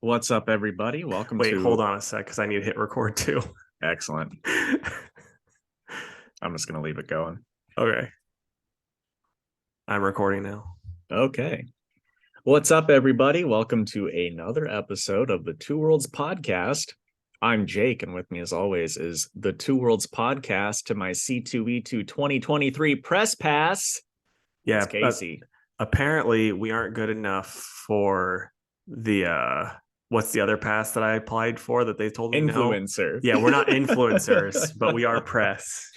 What's up, everybody? Welcome Wait, to hold on a sec, because I need to hit record too. Excellent. I'm just going to leave it going. Okay, I'm recording now. Okay. What's up, everybody? Welcome to another episode of the Two Worlds Podcast. I'm Jake, and with me, as always, is the Two Worlds Podcast to my C2E2 2023 press pass. It's Yeah, Casey. apparently we aren't good enough for the what's the other pass that I applied for that they told me no? Influencer. Yeah, we're not influencers, but we are press.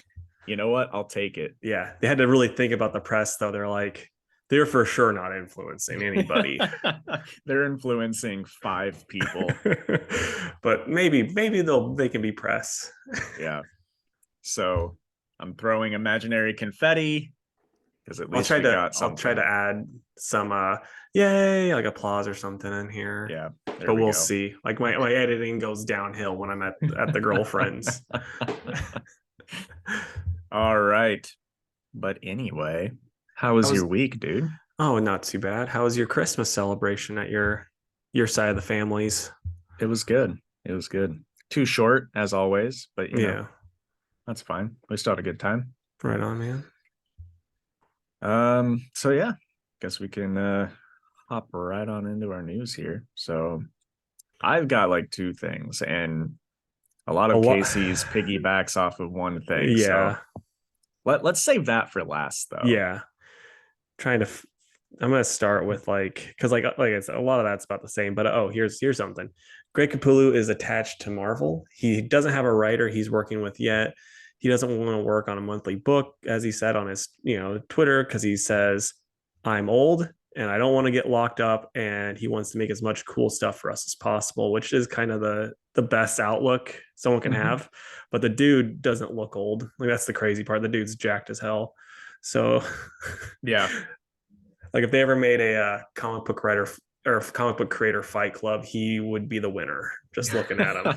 You know what? I'll take it. Yeah, they had to really think about the press though. They're like, they're for sure not influencing anybody. They're influencing 5 people. But maybe they can be press. Yeah. So I'm throwing imaginary confetti because at least we got something. I'll try to add some yay, like applause or something in here. Yeah, But we'll see. Like my editing goes downhill when I'm at the girlfriend's. All right. But anyway, how was your week, dude? Oh, not too bad. How was your Christmas celebration at your side of the families? It was good. It was good. Too short as always, but you Yeah, know, that's fine. We still had a good time. right on, man. So yeah, guess we can hop right on into our news here. So I've got like 2 things, and a lot of Casey's piggybacks off of one thing. Yeah. So let's save that for last, though. Yeah. Trying to I'm gonna start with because like I said, a lot of that's about the same. But here's something. Greg Capullo is attached to Marvel. He doesn't have a writer he's working with yet. He doesn't want to work on a monthly book, as he said on his Twitter, because he says, I'm old and I don't want to get locked up, and he wants to make as much cool stuff for us as possible, which is kind of the best outlook someone can have. But the dude doesn't look old. Like, that's the crazy part. The dude's jacked as hell. So yeah, like if they ever made a comic book writer or comic book creator fight club, he would be the winner. Just looking at him.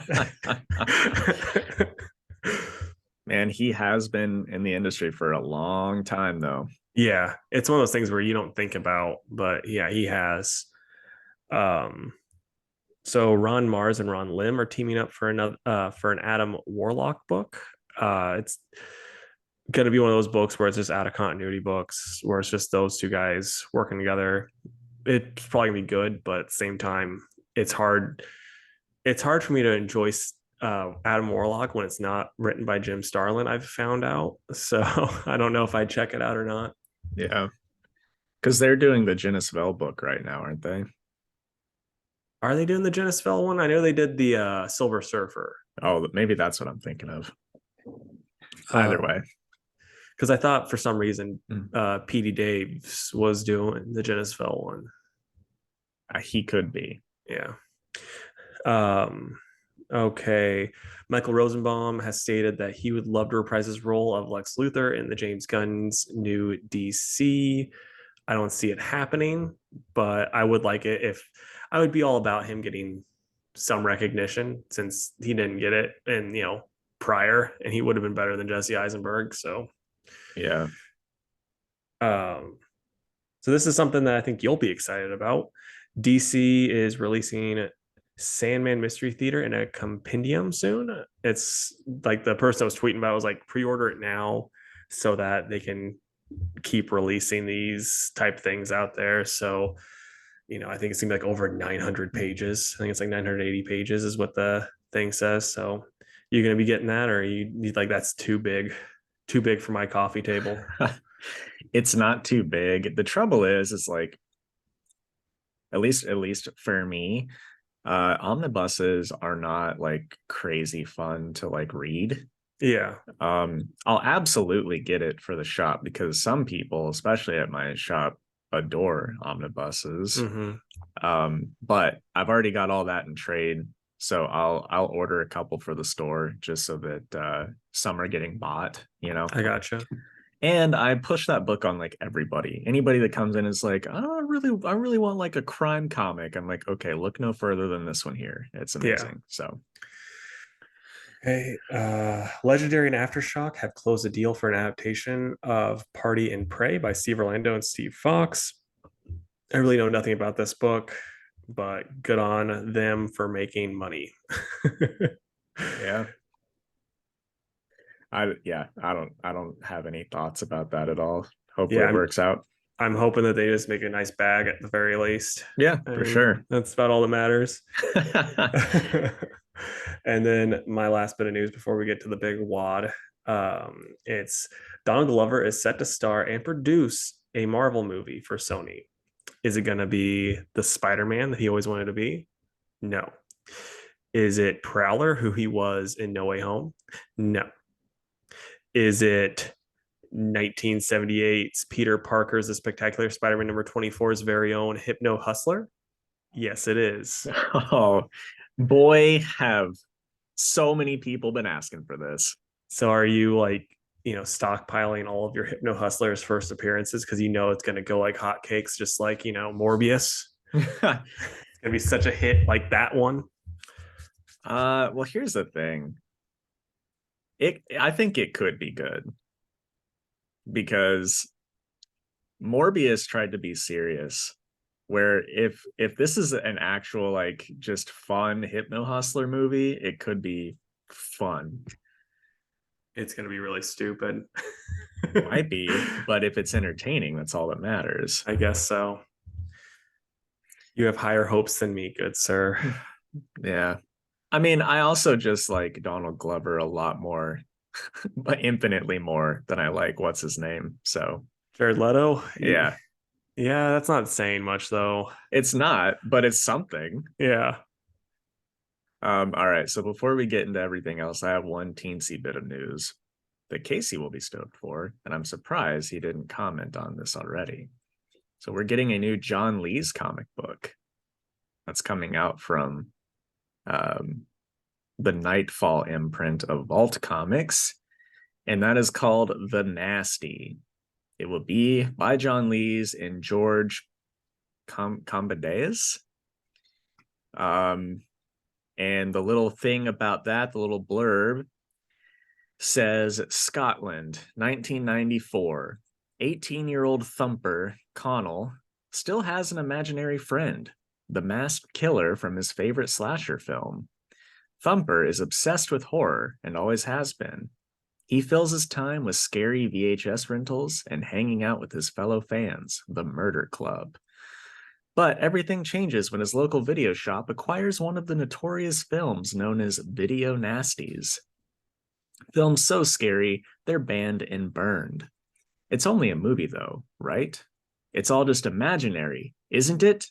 Man, he has been in the industry for a long time, though. Yeah, it's one of those things where you don't think about, but yeah, he has. So Ron Mars and Ron Lim are teaming up for an Adam Warlock book. It's going to be one of those books where it's just out of continuity books, where it's just those two guys working together. It's probably gonna be good, but at the same time, it's hard. It's hard for me to enjoy Adam Warlock when it's not written by Jim Starlin. I've found out, so I don't know if I'd check it out or not. Yeah, because they're doing the Genisvel book right now, aren't they? Are they doing the Genisvel one? I know they did the Silver Surfer. Oh, maybe that's what I'm thinking of. Either way, because I thought for some reason PD Daves was doing the Genisvel one. He could be. Yeah. Okay. Michael Rosenbaum has stated that he would love to reprise his role of Lex Luthor in the James Gunn's new DC. I don't see it happening, but I would like it if I would be all about him getting some recognition, since he didn't get it and prior, and he would have been better than Jesse Eisenberg. So yeah. So this is something that I think you'll be excited about. DC is releasing Sandman Mystery Theater in a compendium soon. It's like the person that was tweeting about was like, pre-order it now so that they can keep releasing these type things out there. So, I think it's gonna be like over 900 pages. I think it's like 980 pages is what the thing says. So you're gonna be getting that, or you like that's too big for my coffee table? It's not too big. The trouble is, it's like, at least for me, omnibuses are not like crazy fun to like read. Yeah. I'll absolutely get it for the shop, because some people, especially at my shop, adore omnibuses. But I've already got all that in trade, so I'll order a couple for the store just so that some are getting bought. I gotcha. And I push that book on like everybody. Anybody that comes in is like, oh, I really want like a crime comic. I'm like, okay, look no further than this one here. It's amazing. Yeah. So hey, Legendary and Aftershock have closed a deal for an adaptation of Party and Prey by Steve Orlando and Steve Fox. I really know nothing about this book, but good on them for making money. Yeah. I don't have any thoughts about that at all. Hopefully Yeah, it works out. I'm hoping that they just make a nice bag at the very least. Yeah, I for mean, sure. that's about all that matters. And then my last bit of news before we get to the big wad, it's Donald Glover is set to star and produce a Marvel movie for Sony. Is it going to be the Spider-Man that he always wanted to be? No. Is it Prowler, who he was in No Way Home? No. Is it 1978's Peter Parker's The Spectacular Spider-Man number 24's very own Hypno Hustler? Yes, it is. Oh boy, have so many people been asking for this. So are you like, stockpiling all of your Hypno Hustler's first appearances because you know it's going to go like hotcakes, just like, Morbius? It's going to be such a hit like that one. Well, here's the thing. I think it could be good because Morbius tried to be serious. Where if this is an actual like just fun Hypno Hustler movie, it could be fun. It's going to be really stupid. Might be, but if it's entertaining, that's all that matters. I guess so. You have higher hopes than me, good sir. Yeah. I mean, I also just like Donald Glover a lot more, but infinitely more than I like what's his name. So, Jared Leto? yeah. Yeah, that's not saying much though. It's not, but it's something. Yeah. All right. So before we get into everything else, I have one teensy bit of news that Casey will be stoked for, and I'm surprised he didn't comment on this already. So we're getting a new John Lee's comic book that's coming out from the Nightfall imprint of Vault Comics, and that is called The Nasty. It will be by John Lees and George Combadais. And the little thing about that, the little blurb, says Scotland, 1994. 18-year-old thumper Connell still has an imaginary friend, the masked killer from his favorite slasher film. Thumper is obsessed with horror and always has been. He fills his time with scary VHS rentals and hanging out with his fellow fans, the Murder Club. But everything changes when his local video shop acquires one of the notorious films known as Video Nasties. Films so scary, they're banned and burned. It's only a movie, though, right? It's all just imaginary, isn't it?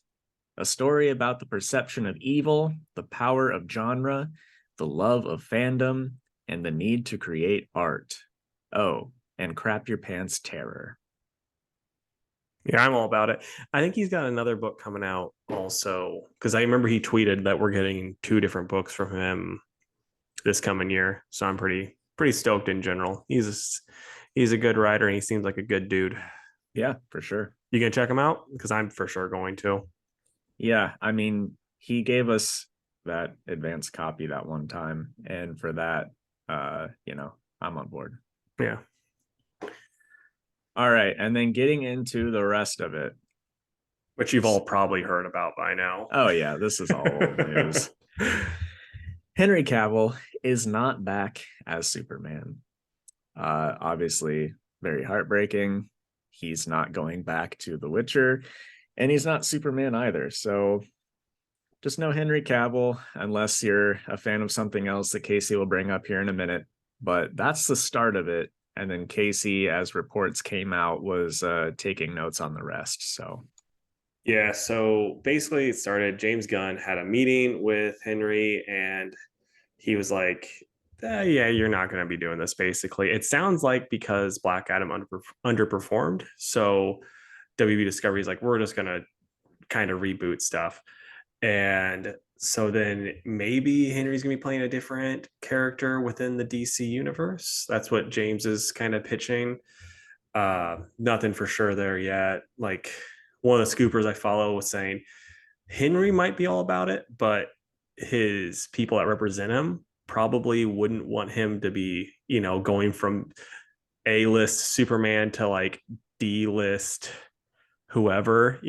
A story about the perception of evil, the power of genre, the love of fandom, and the need to create art. Oh, and crap your pants terror. Yeah, I'm all about it. I think he's got another book coming out also because I remember he tweeted that we're getting 2 different books from him this coming year. So I'm pretty stoked in general. He's a good writer and he seems like a good dude. Yeah, for sure. You gonna check him out? Because I'm for sure going to. Yeah, I mean, he gave us that advanced copy that one time, and for that, I'm on board. Yeah. All right, and then getting into the rest of it, which you've all probably heard about by now. Oh yeah, this is all old news. Henry Cavill is not back as Superman. Obviously, very heartbreaking. He's not going back to The Witcher, and he's not Superman either. So just no Henry Cavill, unless you're a fan of something else that Casey will bring up here in a minute. But that's the start of it. And then Casey, as reports came out, was taking notes on the rest. So yeah, so basically it started, James Gunn had a meeting with Henry and he was like, yeah, you're not going to be doing this. Basically, it sounds like because Black Adam underperformed, so WB Discovery is like, we're just going to kind of reboot stuff. And so then maybe Henry's going to be playing a different character within the DC universe. That's what James is kind of pitching. Nothing for sure there yet. Like one of the scoopers I follow was saying Henry might be all about it, but his people that represent him probably wouldn't want him to be, going from A-list Superman to like D-list whoever,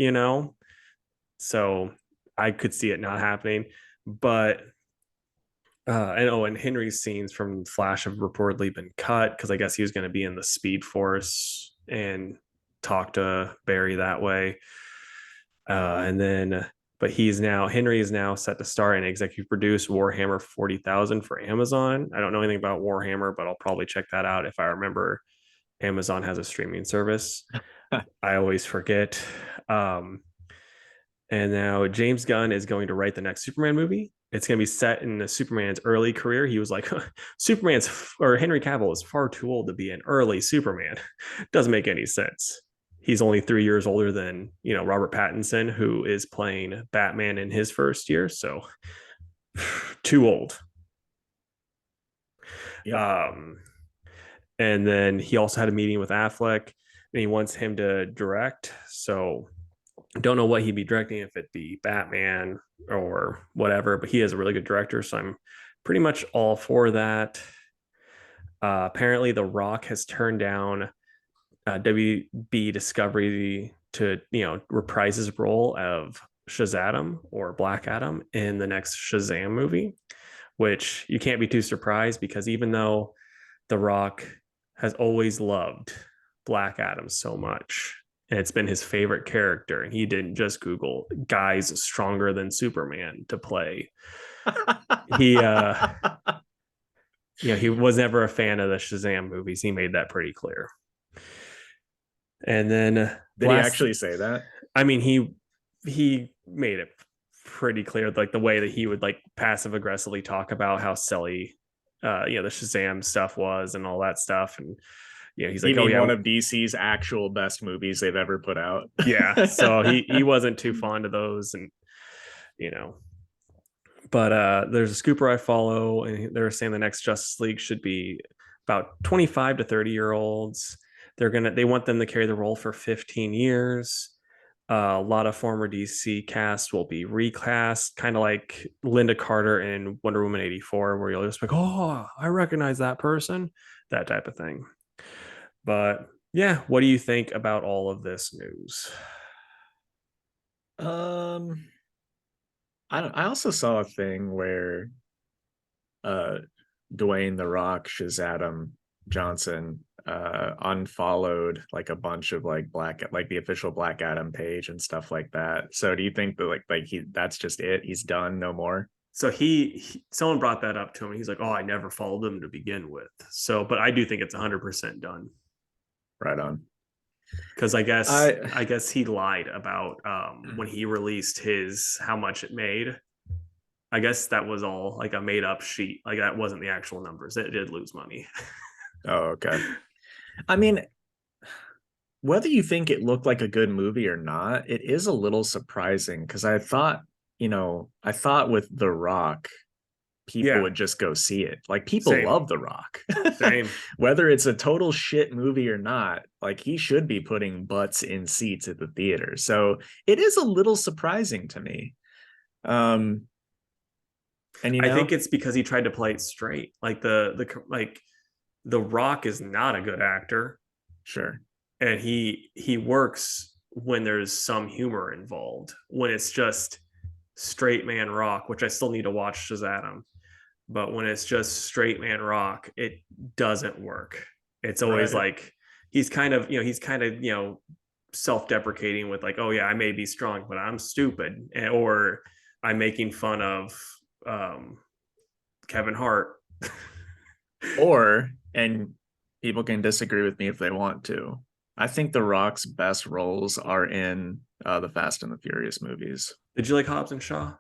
So I could see it not happening. But and Henry's scenes from Flash have reportedly been cut because I guess he was going to be in the Speed Force and talk to Barry that way. And then, but Henry is now set to star and executive produce Warhammer 40,000 for Amazon. I don't know anything about Warhammer, but I'll probably check that out if I remember. Amazon has a streaming service. I always forget. Um, and now James Gunn is going to write the next Superman movie. It's going to be set in Superman's early career. He was like, Henry Cavill is far too old to be an early Superman. Doesn't make any sense. He's only 3 years older than, Robert Pattinson, who is playing Batman in his first year. So too old. Yep. And then he also had a meeting with Affleck and he wants him to direct. So don't know what he'd be directing, if it be Batman or whatever, but he is a really good director. So I'm pretty much all for that. Apparently The Rock has turned down WB Discovery to, reprise his role of Shazam or Black Adam in the next Shazam movie, which you can't be too surprised because even though The Rock has always loved Black Adam so much, and it's been his favorite character, and he didn't just Google guys stronger than Superman to play. He he was never a fan of the Shazam movies. He made that pretty clear. And then did he actually say that? I mean, he made it pretty clear, like the way that he would like passive aggressively talk about how silly the Shazam stuff was and all that stuff. And he's like, one of DC's actual best movies they've ever put out. Yeah. So he wasn't too fond of those, and but there's a scooper I follow, and they're saying the next Justice League should be about 25 to 30-year-olds. They want them to carry the role for 15 years. A lot of former DC cast will be recast, kind of like Linda Carter in Wonder Woman 84, where you'll just be like, oh, I recognize that person, that type of thing. But yeah, what do you think about all of this news? I also saw a thing where Dwayne the Rock Shazam Johnson unfollowed like a bunch of like the official Black Adam page and stuff like that. So do you think that that's just it? He's done, no more? So someone brought that up to him. He's like, "Oh, I never followed him to begin with." So, but I do think it's 100% done. Right on. Because I guess he lied about when he released how much it made. I guess that was all like a made up sheet. Like that wasn't the actual numbers. It did lose money. Oh, okay. I mean, whether you think it looked like a good movie or not, it is a little surprising because I thought with The Rock, people would just go see it. Like people love The Rock. Same. Whether it's a total shit movie or not, like he should be putting butts in seats at the theater. So it is a little surprising to me. And I think it's because he tried to play it straight. Like The Rock is not a good actor. Sure. And he works when there's some humor involved. When it's just straight man rock, which I still need to watch Shazam, but when it's just straight man rock, it doesn't work. It's always like he's kind of self-deprecating with like, oh yeah, I may be strong, but I'm stupid, or I'm making fun of Kevin Hart. And people can disagree with me if they want to. I think The Rock's best roles are in the Fast and the Furious movies. Did you like Hobbs and Shaw?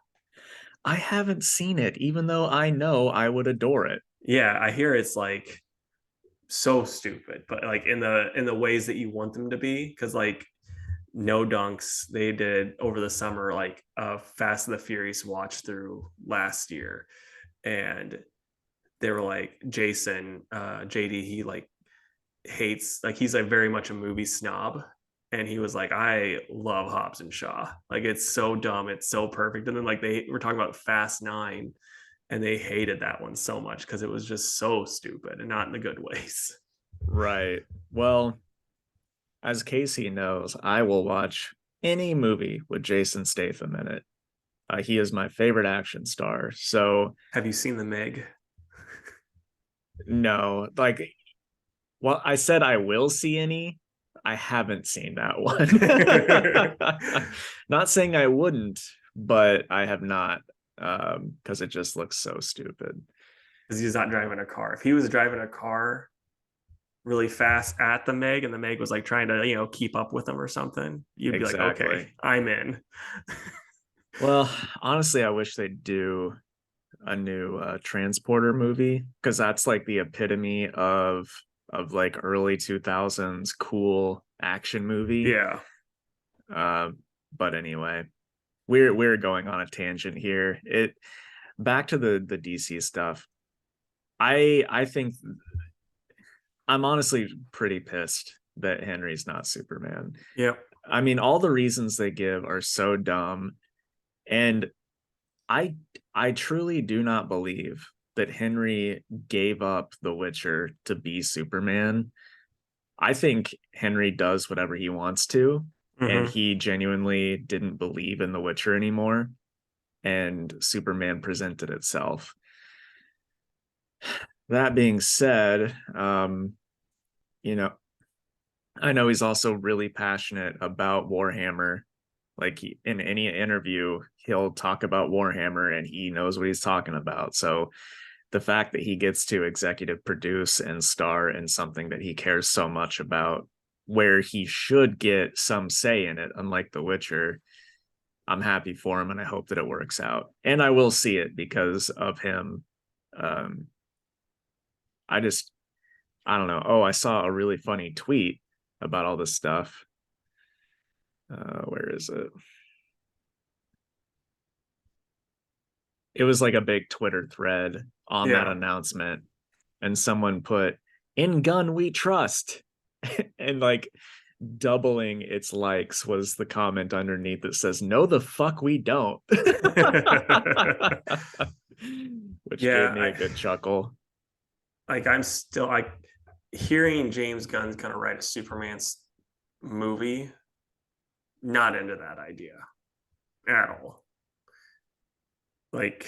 I haven't seen it, even though I know I would adore it. Yeah, I hear it's like so stupid, but like in the ways that you want them to be. Because like No Dunks, they did over the summer like a Fast and the Furious watch through last year, and they were like Jason, JD, he like hates, like he's like very much a movie snob, and he was like, I love Hobbs and Shaw, like it's so dumb, it's so perfect. And then like they were talking about Fast 9, and they hated that one so much because it was just so stupid and not in the good ways. Right. Well, as Casey knows, I will watch any movie with Jason Statham in it. He is my favorite action star. So Have you seen the Meg? no, like, well, I said I will see any. I haven't seen that one. Not saying I wouldn't, but I have not, because it just looks so stupid. Because he's not driving a car. If he was driving a car really fast at the Meg and the Meg was like trying to, keep up with him or something, you'd be like, Exactly. okay, I'm in. Well, honestly, I wish they'd do a new transporter movie, because that's like the epitome of like early 2000s cool action movie. Yeah. Uh, but anyway, we're going on a tangent here. It Back to the DC stuff. I think I'm honestly pretty pissed that Henry's not Superman. Yeah. I mean, all the reasons they give are so dumb, and I I truly do not believe that Henry gave up The Witcher to be Superman. I think Henry does whatever he wants to, and Mm-hmm. he genuinely didn't believe in The Witcher anymore, and Superman presented itself. That being said, you know, I know he's also really passionate about Warhammer. Like in any interview, he'll talk about Warhammer and he knows what he's talking about. So the fact that he gets to executive produce and star in something that he cares so much about, where he should get some say in it, unlike The Witcher, I'm happy for him and I hope that it works out. And I will see it because of him. Um, I just, I don't know. Oh, I saw a really funny tweet about all this stuff. Where is it? It was like a big Twitter thread on that Yeah. announcement, and someone put, "In gun we trust," and like doubling its likes was the comment underneath that says, "No, the fuck we don't," which gave Yeah. me a good chuckle. I'm still like hearing James Gunn's gonna write a Superman's movie, not into that idea at all. Like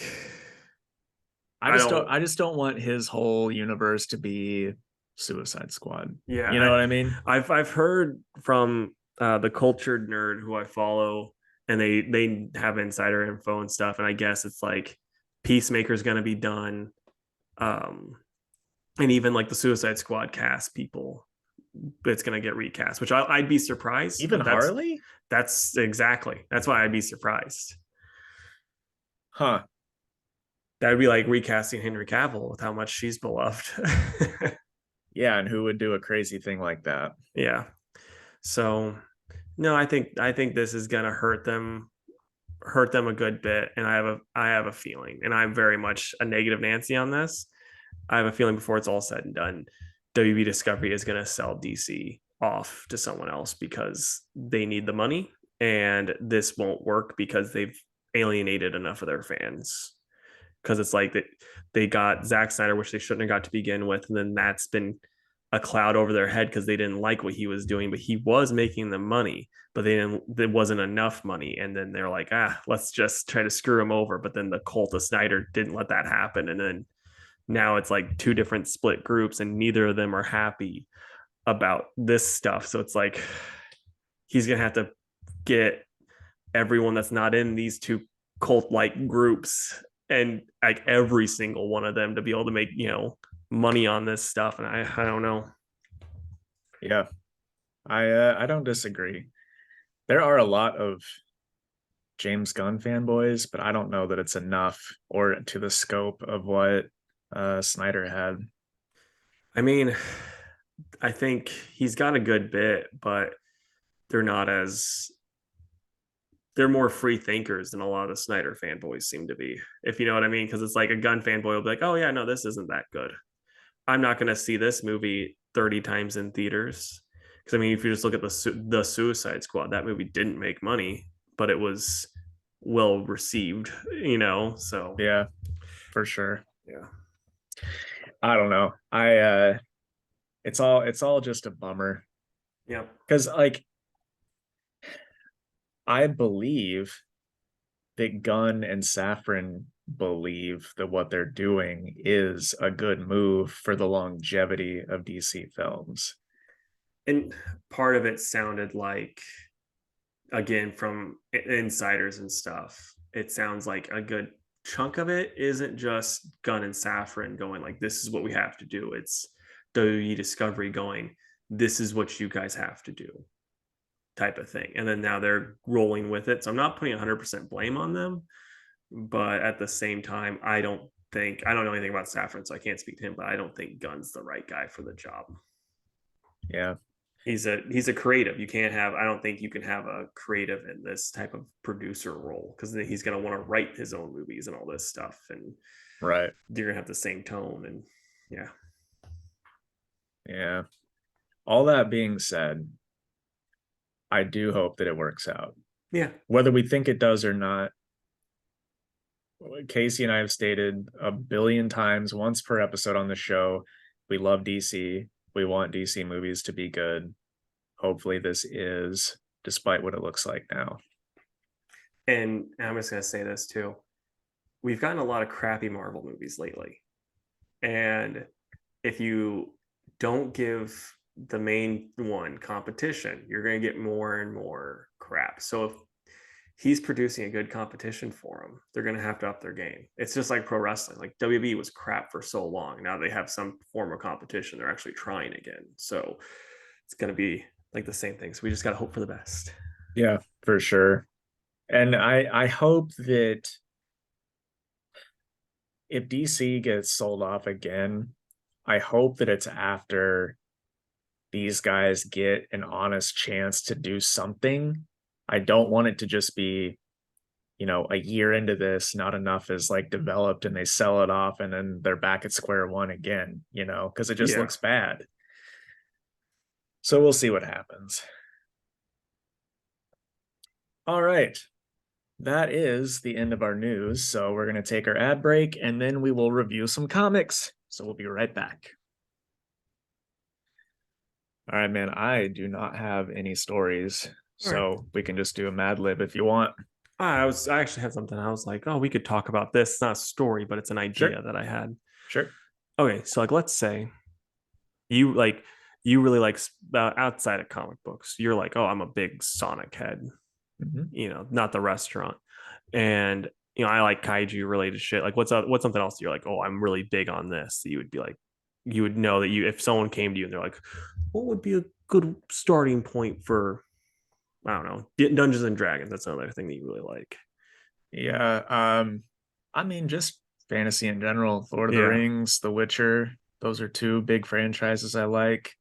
I don't I just don't want his whole universe to be Suicide Squad. yeah, You know what I mean? I've heard from the cultured nerd who I follow, and they have insider info and stuff, and I guess it's like Peacemaker's gonna be done. Um and even like the Suicide Squad cast people, it's gonna get recast, which I'd be surprised, Even but Harley? that's why I'd be surprised. Huh. That would be like recasting Henry Cavill with how much she's beloved. Yeah, and who would do a crazy thing like that? Yeah. So no, I think this is gonna hurt them a good bit. And I have a feeling, and I'm very much a negative Nancy on this. I have a feeling before it's all said and done, WB Discovery is gonna sell DC off to someone else because they need the money, and this won't work because they've alienated enough of their fans. Because it's like they got Zack Snyder, which they shouldn't have got to begin with, and then that's been a cloud over their head because they didn't like what he was doing, but he was making them money, but there wasn't enough money, and then they're like, let's just try to screw him over. But then the cult of Snyder didn't let that happen, and then now it's like two different split groups, and neither of them are happy about this stuff. So it's like he's gonna have to get everyone that's not in these two cult like groups, and like every single one of them, to be able to make money on this stuff. And I don't know. Yeah, I don't disagree. There are a lot of James Gunn fanboys, but I don't know that it's enough or to the scope of what Snyder had. I mean, I think he's got a good bit, but they're not as they're more free thinkers than a lot of the Snyder fanboys seem to be, if you know what I mean. Because it's like a Gunn fanboy will be like, oh yeah, no, this isn't that good. I'm not going to see this movie 30 times in theaters. Because I mean, if you just look at the Suicide Squad, that movie didn't make money, but it was well received, So Yeah, for sure. yeah, I don't know. It's all just a bummer, yeah, because like I believe that Gunn and Safran believe that what they're doing is a good move for the longevity of DC films. And part of it sounded like, again, from insiders and stuff, it sounds like a good chunk of it isn't just Gunn and Safran going like, this is what we have to do. It's WWE Discovery going, this is what you guys have to do, type of thing. And then now they're rolling with it. So I'm not putting 100% blame on them, but at the same time, I don't know anything about Safran, so I can't speak to him, but I don't think Gunn's the right guy for the job. Yeah. He's a creative. You can't have, I don't think you can have a creative in this type of producer role, because then he's going to want to write his own movies and all this stuff, and right, you're going to have the same tone. And yeah. All that being said, I do hope that it works out. Yeah. Whether we think it does or not, Casey and I have stated a billion times, once per episode on the show, we love DC. We want DC movies to be good. Hopefully this is, despite what it looks like now. And I'm just going to say this too. We've gotten a lot of crappy Marvel movies lately. And if you don't give the main one competition, you're going to get more and more crap. So if he's producing a good competition for them, they're going to have to up their game. It's just like pro wrestling. Like WB was crap for so long. Now they have some form of competition. They're actually trying again. So it's going to be like the same thing. So we just got to hope for the best. Yeah, for sure. And I hope that if DC gets sold off again, I hope that it's after these guys get an honest chance to do something. I don't want it to just be, a year into this, not enough is like developed and they sell it off and then they're back at square one again, because it just looks bad. So we'll see what happens. All right. That is the end of our news. So we're going to take our ad break and then we will review some comics. So we'll be right back. All right, man. I do not have any stories. So we can just do a Mad Lib if you want. I actually had something. I was like, oh, we could talk about this. It's not a story, but it's an idea that I had. Sure. Okay. So like, let's say you really like outside of comic books, you're like, oh, I'm a big Sonic head, not the restaurant. And, I like kaiju related shit. Like what's something else you're like, oh, I'm really big on this. You would be like, you would know that if someone came to you and they're like, what would be a good starting point for, I don't know, Dungeons and Dragons? That's another thing that you really like. Yeah. I mean, just fantasy in general. Lord of the Rings, The Witcher. Those are two big franchises I like.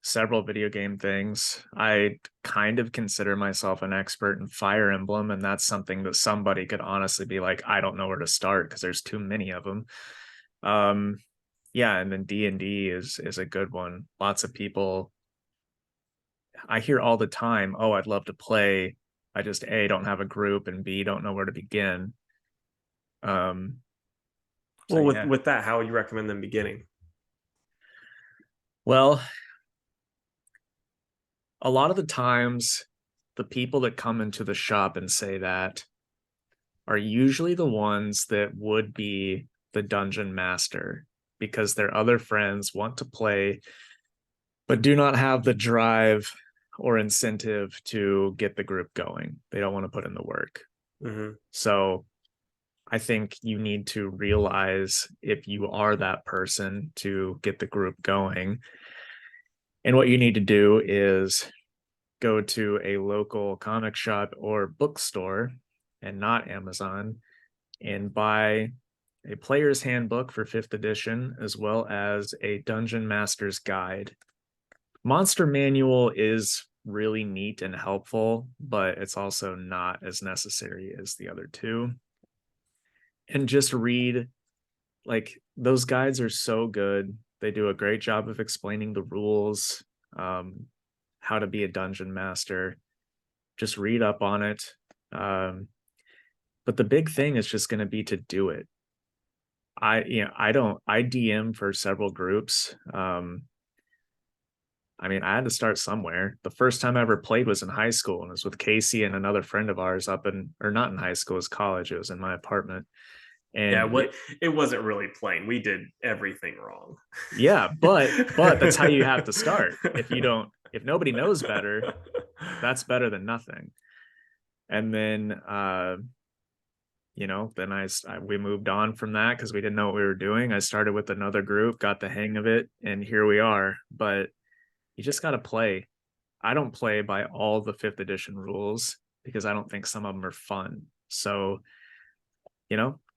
Several video game things. I kind of consider myself an expert in Fire Emblem, and that's something that somebody could honestly be like, I don't know where to start because there's too many of them. Yeah, and then D&D is a good one. Lots of people, I hear all the time, oh, I'd love to play. I just A, don't have a group, and B, don't know where to begin. Well, with that, how would you recommend them beginning? Well, a lot of the times, the people that come into the shop and say that are usually the ones that would be the dungeon master because their other friends want to play, but do not have the drive or incentive to get the group going. They don't want to put in the work. So I think you need to realize if you are that person to get the group going. And what you need to do is go to a local comic shop or bookstore and not Amazon and buy a player's handbook for 5th edition, as well as a Dungeon Master's Guide. Monster Manual is really neat and helpful, but it's also not as necessary as the other two. And just read, like, those guides are so good. They do a great job of explaining the rules, how to be a dungeon master. Just read up on it. But the big thing is just going to be to do it. I DM for several groups. I mean, I had to start somewhere. The first time I ever played was in high school, and it was with Casey and another friend of ours up in, or not in high school, it was college. It was in my apartment. Yeah, And it wasn't really playing. We did everything wrong. yeah, but that's how you have to start. If nobody knows better, that's better than nothing. And then then we moved on from that because we didn't know what we were doing. I started with another group, got the hang of it, and here we are. But you just got to play. I don't play by all the fifth edition rules because I don't think some of them are fun. So,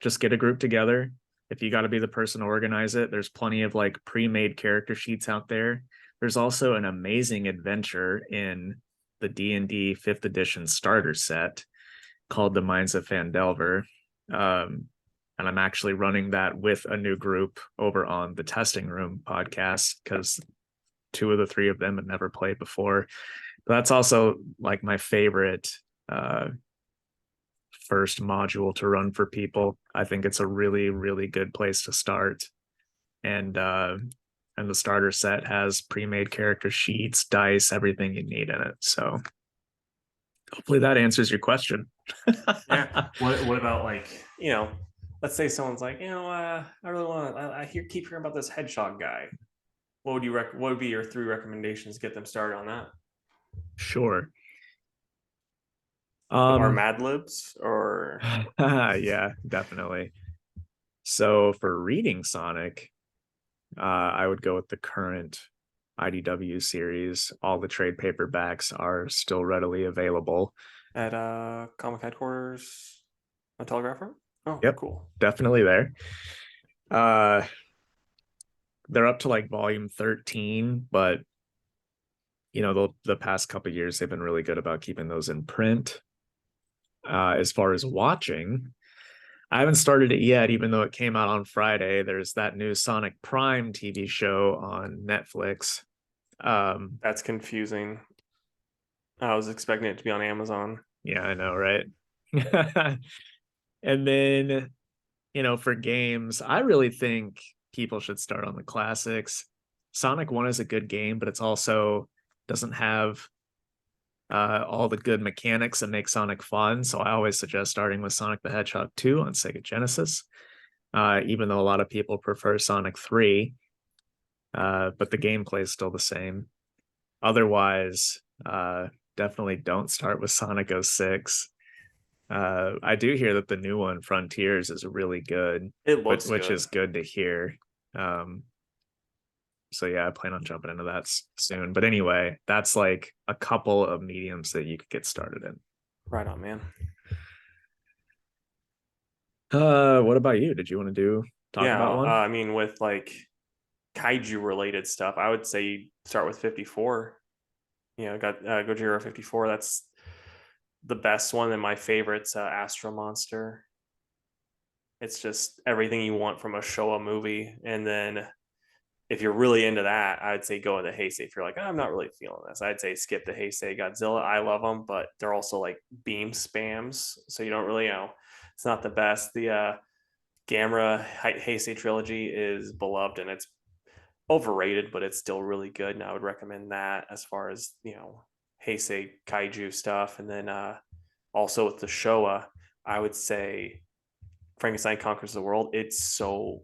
just get a group together. If you got to be the person to organize it, there's plenty of like pre-made character sheets out there. There's also an amazing adventure in the D&D fifth edition starter set called The Mines of Phandelver. And I'm actually running that with a new group over on the Testing Room podcast because two of the three of them had never played before. But that's also like my favorite first module to run for people. I think it's a really, really good place to start. And the starter set has pre-made character sheets, dice, everything you need in it. So hopefully that answers your question. Yeah. What about like, let's say someone's like, I really want to, keep hearing about this headshot guy. What would be your 3 recommendations to get them started on that? Sure. Are Mad Libs or yeah, definitely. So for reading Sonic, I would go with the current IDW series. All the trade paperbacks are still readily available at comic headquarters, a telegrapher? Oh, yep, cool. Definitely there. They're up to like volume 13, but the past couple of years they've been really good about keeping those in print. As far as watching, I haven't started it yet, even though it came out on Friday. There's that new Sonic Prime TV show on Netflix. That's confusing. I was expecting it to be on Amazon. Yeah, I know, right? And then, for games, I really think people should start on the classics. Sonic 1 is a good game, but it's also doesn't have all the good mechanics that make Sonic fun. So I always suggest starting with Sonic the Hedgehog 2 on Sega Genesis, even though a lot of people prefer Sonic 3. But the gameplay is still the same. Otherwise, definitely don't start with Sonic 06. I do hear that the new one, Frontiers, is really good. It looks which good. is good to hear. So yeah, I plan on jumping into that soon. But anyway, that's like a couple of mediums that you could get started in. Right on, man. What about you? Did you want to talk about one? I mean, with like kaiju related stuff, I would say start with 54. Got Gojira 54. That's the best one, and my favorite's Astro Monster. It's just everything you want from a Showa movie. And then if you're really into that, I'd say go into Heisei. If you're like, I'm not really feeling this, I'd say skip the Heisei Godzilla. I love them, but they're also like beam spams, so you don't really it's not the best. The Gamera Heisei trilogy is beloved, and it's overrated, but it's still really good, and I would recommend that as far as Heisei kaiju stuff. And then also with the Showa, I would say Frankenstein Conquers the World. It's so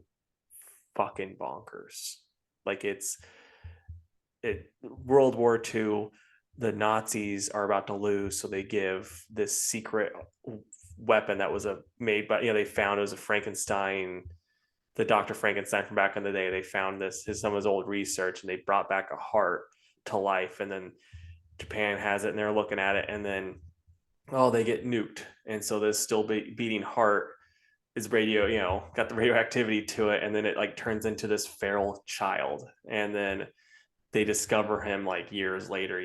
fucking bonkers. Like World War II, the Nazis are about to lose, so they give this secret weapon that was made by they found it was a Frankenstein, the Dr. Frankenstein from back in the day. They found some of his old research, and they brought back a heart to life. And then Japan has it, and they're looking at it, and then they get nuked, and so this still beating heart is got the radioactivity to it, and then it like turns into this feral child, and then they discover him like years later,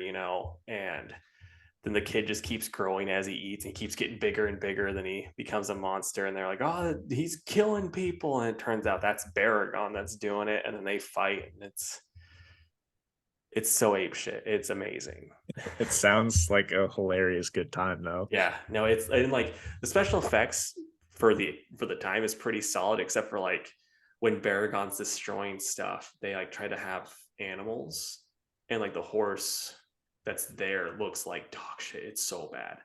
and then the kid just keeps growing as he eats and keeps getting bigger and bigger. Then he becomes a monster, and they're like, oh, he's killing people, and it turns out that's Baragon that's doing it, and then they fight, and it's so ape shit. It's amazing. It sounds like a hilarious good time, though. Yeah, no, it's and like the special effects for the time is pretty solid, except for like when Baragon's destroying stuff, they like try to have animals and like the horse that's there looks like dog shit. It's so bad,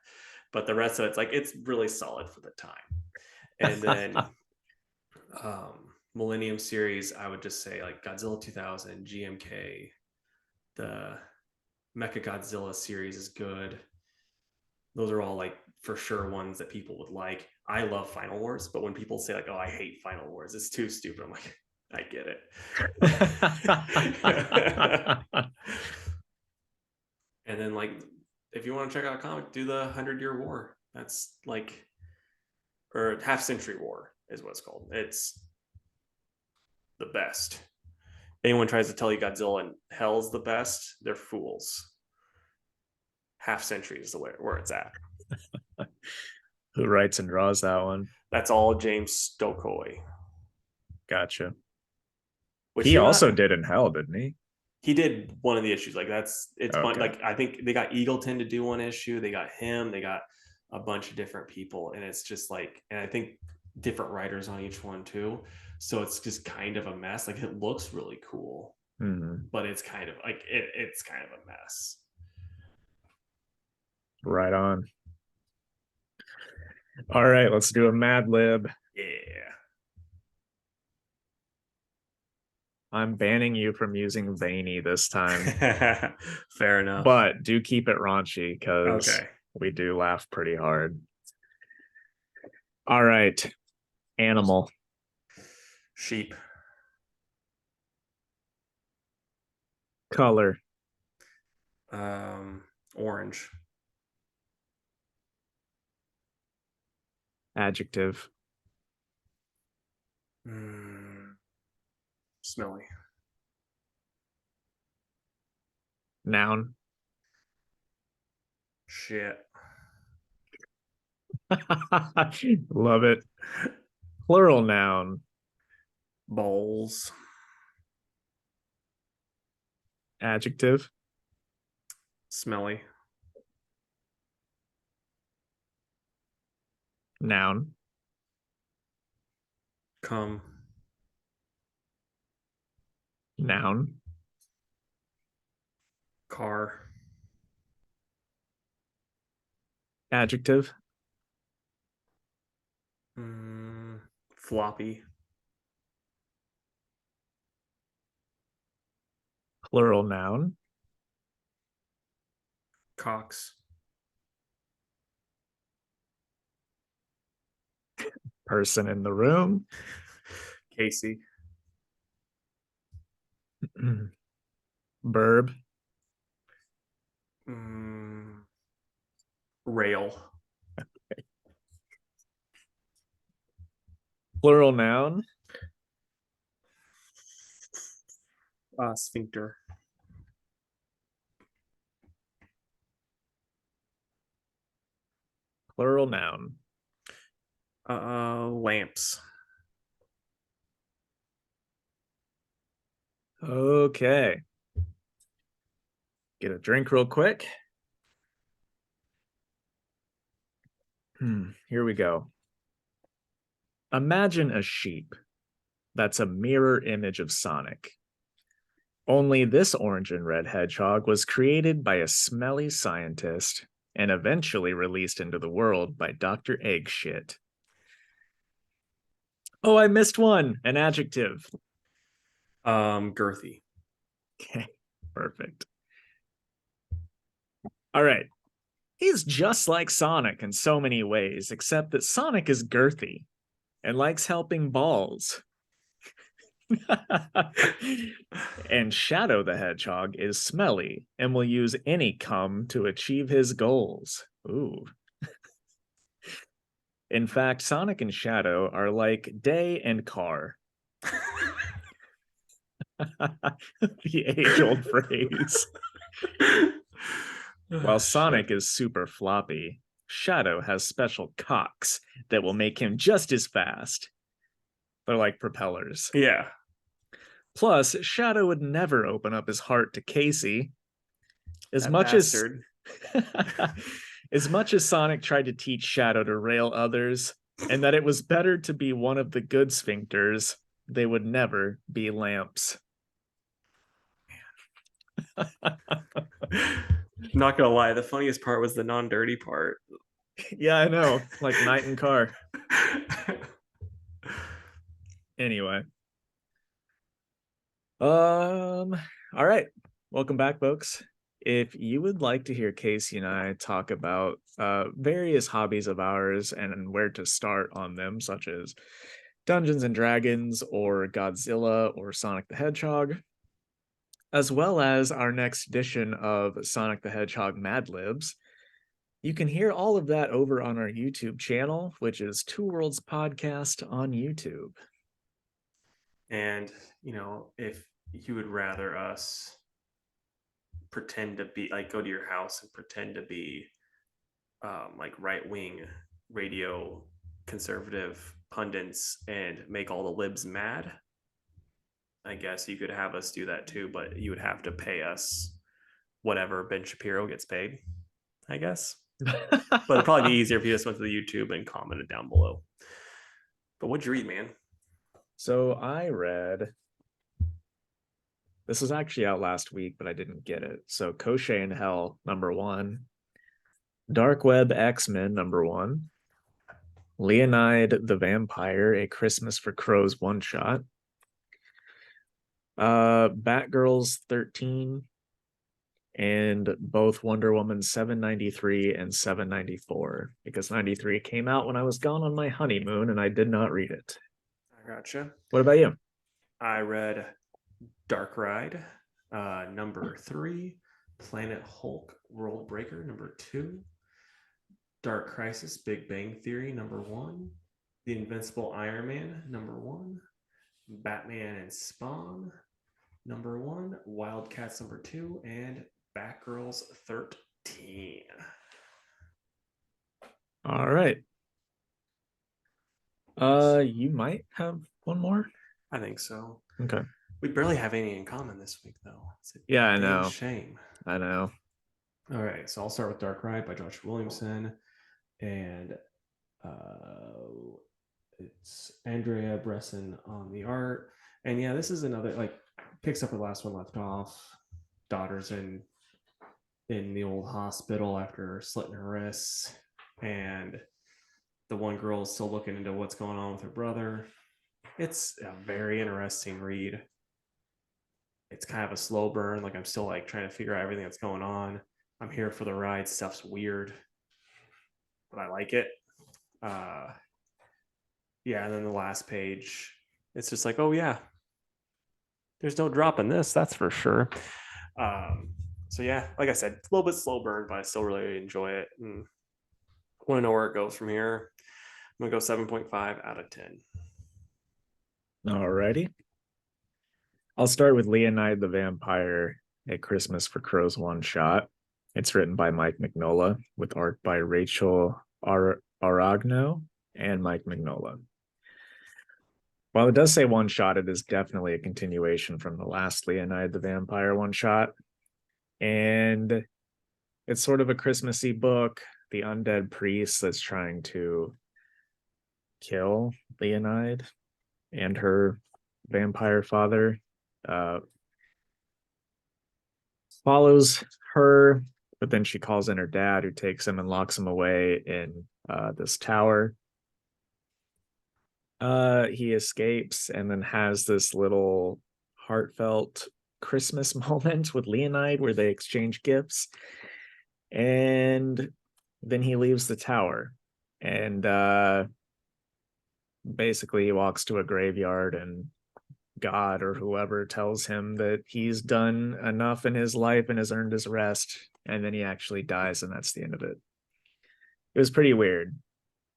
but the rest of it's like it's really solid for the time. And then Millennium series, I would just say like Godzilla 2000, GMK, the Mecha Godzilla series is good. Those are all like for sure ones that people would like. I love Final Wars, but when people say like, "Oh, I hate Final Wars," it's too stupid. I'm like, I get it. And then like, if you want to check out a comic, do the 100-Year War. That's like, or Half Century War is what it's called. It's the best. Anyone tries to tell you Godzilla and Hell's the best, they're fools. Half Century is the way where it's at. Who writes and draws that one? That's all James Stokely. Gotcha. Which he also did in Hell, didn't he? He did one of the issues. Like it's Okay. like I think they got Eagleton to do one issue. They got him. They got a bunch of different people, and it's just like, and I think different writers on each one too. So it's just kind of a mess. Like it looks really cool, but it's kind of like it's kind of a mess. Right on. All right, let's do a Mad Lib. Yeah. I'm banning you from using veiny this time. Fair enough. But do keep it raunchy because okay, we do laugh pretty hard. All right. Animal. sheep. Color. Orange. Adjective. Smelly. Noun. Shit. Love it. Plural noun. Bowls. Adjective. Smelly. Noun. Come. Noun. Car. Adjective. Floppy. Plural noun. Cox. Person in the room. Casey. Verb. Rail. Plural noun. Sphincter. Plural noun. Lamps. Okay. Get a drink real quick. Here we go. Imagine a sheep that's a mirror image of Sonic. Only this orange and red hedgehog was created by a smelly scientist and eventually released into the world by Dr. Eggshit. Oh, I missed one. An adjective. Girthy. Okay, perfect. All right. He's just like Sonic in so many ways, except that Sonic is girthy and likes helping balls. And Shadow the Hedgehog is smelly and will use any cum to achieve his goals. Ooh. In fact, Sonic and Shadow are like day and car. The age-old phrase. While Sonic is super floppy, Shadow has special cocks that will make him just as fast. They're like propellers. Yeah. Plus, Shadow would never open up his heart to Casey. As much as Sonic tried to teach Shadow to rail others, and that it was better to be one of the good sphincters, they would never be lamps. Not gonna lie, the funniest part was the non-dirty part. Yeah, I know. Like night and car. Anyway. All right. Welcome back, folks. If you would like to hear Casey and I talk about various hobbies of ours and where to start on them, such as Dungeons and Dragons or Godzilla or Sonic the Hedgehog, as well as our next edition of Sonic the Hedgehog Mad Libs, you can hear all of that over on our YouTube channel, which is Two Worlds Podcast on YouTube. And, if you would rather us pretend to be like, go to your house and pretend to be like right-wing radio conservative pundits and make all the libs mad, I guess you could have us do that too, but you would have to pay us whatever Ben Shapiro gets paid, I guess. But it'd probably be easier if you just went to the YouTube and commented down below. But what'd you read, man? So I read, this was actually out last week, but I didn't get it. So Koshchei in Hell, #1. Dark Web X-Men, #1. Leonide the Vampyr, A Christmas for Crows one-shot. Batgirls 13, and both Wonder Woman 793 and 794, because 93 came out when I was gone on my honeymoon and I did not read it. I gotcha. What about you? I read Dark Ride, #3, Planet Hulk World Breaker, #2, Dark Crisis Big Bang Theory, #1, The Invincible Iron Man, #1, Batman and Spawn, #1, Wildcats, #2, and Batgirls 13. All right. You might have one more. I think so. Okay. We barely have any in common this week, though. It's a Yeah, I know. shame. I know. All right, so I'll start with Dark Ride by Josh Williamson, and it's Andrea Bresson on the art. And yeah, this is another, like, picks up where the last one left off. Daughter's in the old hospital after slitting her wrists, and the one girl is still looking into what's going on with her brother. It's a very interesting read. It's kind of a slow burn. Like, I'm still like trying to figure out everything that's going on. I'm here for the ride. Stuff's weird, but I like it. Yeah, and then the last page, it's just like, oh yeah, there's no drop in this, that's for sure. So yeah, like I said, a little bit slow burn, but I still really enjoy it and want to know where it goes from here. I'm gonna go 7.5 out of 10. Alrighty. I'll start with Leonide the Vampyr, A Christmas for Crows one-shot. It's written by Mike Mignola with art by Rachel Aragno and Mike Mignola. While it does say one-shot, it is definitely a continuation from the last Leonide the Vampyr one-shot. And it's sort of a Christmassy book. The undead priest that's trying to kill Leonide and her vampire father follows her, but then she calls in her dad, who takes him and locks him away in this tower. He escapes and then has this little heartfelt Christmas moment with Leonide where they exchange gifts, and then he leaves the tower, and basically he walks to a graveyard, and God or whoever tells him that he's done enough in his life and has earned his rest, and then he actually dies, and that's the end of it. It was pretty weird.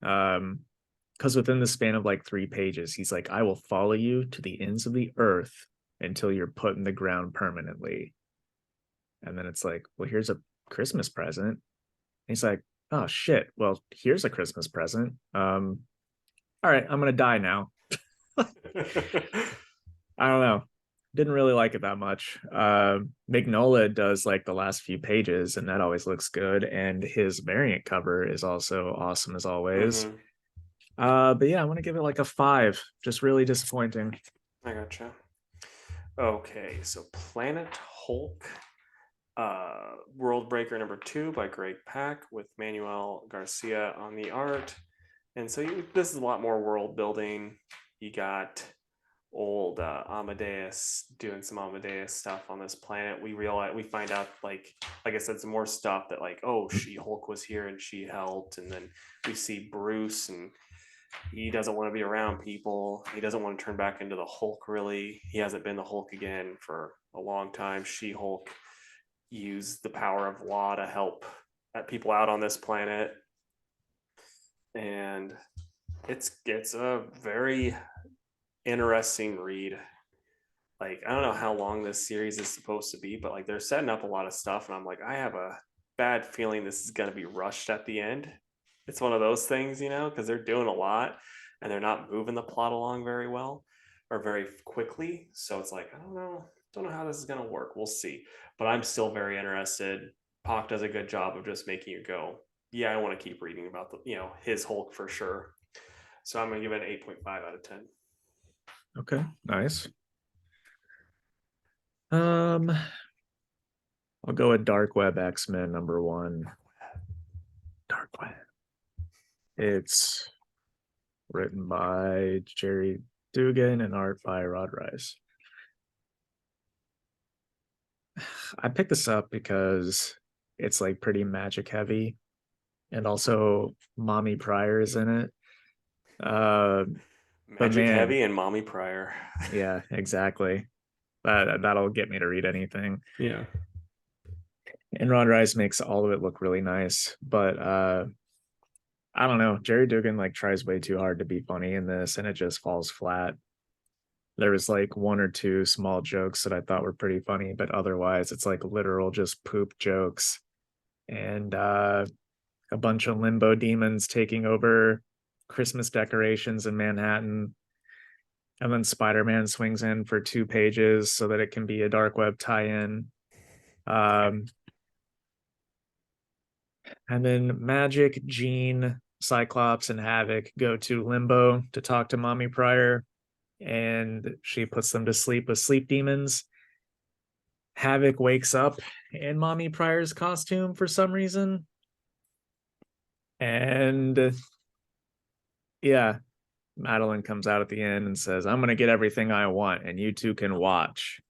Because within the span of like 3 pages, he's like, I will follow you to the ends of the earth until you're put in the ground permanently. And then it's like, well, here's a Christmas present. And he's like, oh shit, well, here's a Christmas present. All right, I'm gonna die now. I don't know. Didn't really like it that much. Mignola does like the last few pages, and that always looks good. And his variant cover is also awesome as always. But yeah, I'm gonna give it like a 5. Just really disappointing. I gotcha. Okay, so Planet Hulk World Breaker #2 by Greg Pak with Manuel Garcia on the art. And so this is a lot more world building. You got old Amadeus doing some Amadeus stuff on this planet. We find out like I said, some more stuff that like, oh, She-Hulk was here and she helped, and then we see Bruce and he doesn't want to be around people. He doesn't want to turn back into the Hulk. Really, he hasn't been the Hulk again for a long time. She-Hulk used the power of law to help people out on this planet, and it's a very interesting read. Like, I don't know how long this series is supposed to be, but like they're setting up a lot of stuff, and I'm like, I have a bad feeling this is going to be rushed at the end. It's one of those things, because they're doing a lot and they're not moving the plot along very well or very quickly. So it's like, I don't know how this is going to work. We'll see. But I'm still very interested. Pak does a good job of just making you go, yeah, I want to keep reading about his Hulk for sure. So I'm going to give it an 8.5 out of 10. Okay, nice. I'll go with Dark Web X-Men #1. Dark Web. It's written by Jerry Dugan and art by Rod Rice. I picked this up because it's like pretty magic heavy, and also Mommy Pryor is in it. Magic heavy and Mommy Pryor. Yeah, exactly. That'll get me to read anything. Yeah. And Rod Rice makes all of it look really nice, but I don't know. Jerry Dugan like tries way too hard to be funny in this, and it just falls flat. There was like one or two small jokes that I thought were pretty funny, but otherwise it's like literal just poop jokes, and a bunch of limbo demons taking over Christmas decorations in Manhattan. And then Spider-Man swings in for 2 pages so that it can be a dark web tie-in. And then Magic, Jean, Cyclops, and Havoc go to Limbo to talk to Mommy Pryor, and she puts them to sleep with sleep demons. Havoc wakes up in Mommy Pryor's costume for some reason. And yeah, Madeline comes out at the end and says, I'm going to get everything I want, and you two can watch.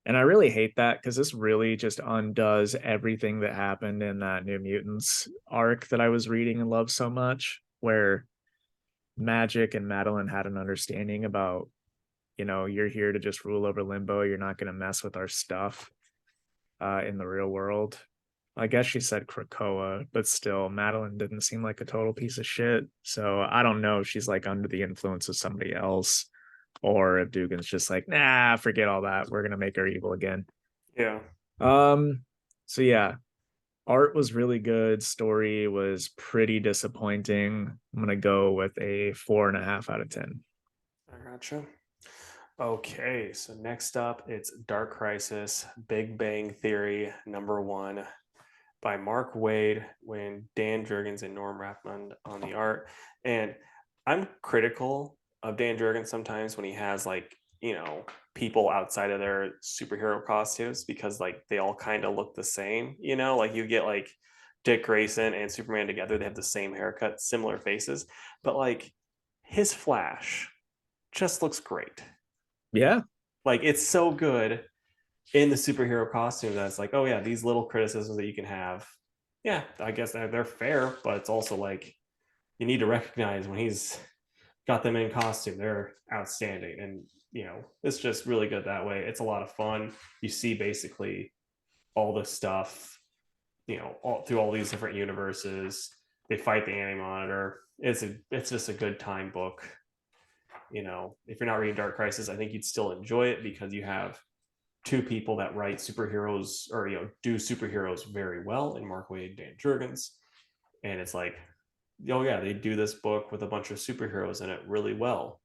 And I really hate that because this really just undoes everything that happened in that New Mutants arc that I was reading and loved so much, where Magic and Madeline had an understanding about, you're here to just rule over Limbo. You're not going to mess with our stuff in the real world. I guess she said Krakoa, but still, Madeline didn't seem like a total piece of shit. So I don't know if she's like under the influence of somebody else, or if Dugan's just like, nah, forget all that. We're gonna make her evil again. Yeah. So yeah, art was really good. Story was pretty disappointing. I'm gonna go with a 4.5 out of 10. I gotcha. Okay, so next up it's Dark Crisis, Big Bang Theory #1 by Mark Waid, when Dan Jurgens and Norm Rapmund on the art. And I'm critical of Dan Jurgens sometimes when he has like, people outside of their superhero costumes, because like they all kind of look the same, like you get like Dick Grayson and Superman together, they have the same haircut, similar faces, but like his Flash just looks great. Yeah. Like it's so good in the superhero costume that's like, oh yeah, these little criticisms that you can have, yeah, I guess they're fair, but it's also like you need to recognize when he's got them in costume, they're outstanding. And it's just really good that way. It's a lot of fun. You see basically all the stuff, all through all these different universes. They fight the Anti-Monitor. It's just a good time book. If you're not reading Dark Crisis, I think you'd still enjoy it because you have two people that write superheroes, or do superheroes very well, in Mark Waid, Dan Jurgens. And it's like, oh yeah, they do this book with a bunch of superheroes in it really well.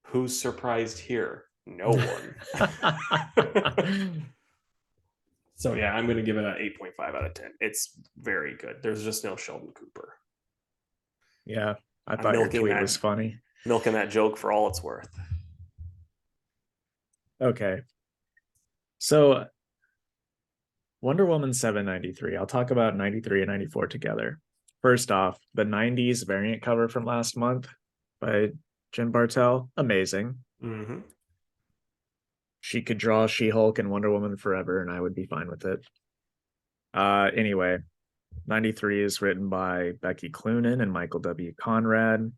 Who's surprised here? No one. So yeah, I'm going to give it an 8.5 out of 10. It's very good. There's just no Sheldon Cooper. Yeah, I thought your tweet was funny. Milking that joke for all it's worth. Okay. So Wonder Woman 793. I'll talk about 93 and 94 together. First off, the 90s variant cover from last month by Jen Bartel, amazing. Mm-hmm. She could draw She-Hulk and Wonder Woman forever, and I would be fine with it. Anyway, 93 is written by Becky Cloonan and Michael W. Conrad,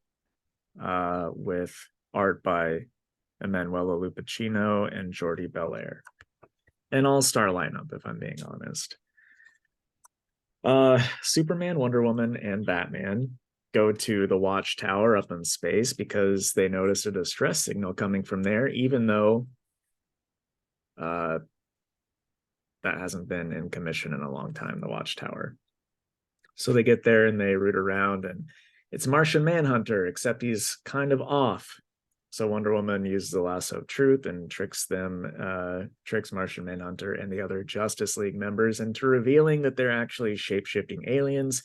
with art by Emanuela Lupacchino and Jordi Belair. An all-star lineup, if I'm being honest. Superman, Wonder Woman, and Batman go to the Watchtower up in space because they noticed a distress signal coming from there, even though that hasn't been in commission in a long time, the Watchtower. So they get there and they root around, and it's Martian Manhunter, except he's kind of off. So Wonder Woman uses the lasso of truth and tricks Martian Manhunter and the other Justice League members into revealing that they're actually shape-shifting aliens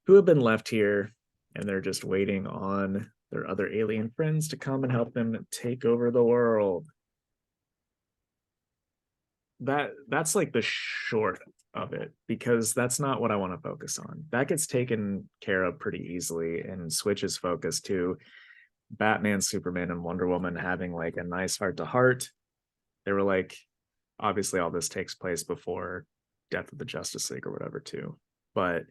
who have been left here, and they're just waiting on their other alien friends to come and help them take over the world. That's like the short of it, because that's not what I want to focus on. That gets taken care of pretty easily and switches focus to Batman, Superman, and Wonder Woman having like a nice heart-to-heart. They were like, obviously all this takes place before Death of the Justice League or whatever too, but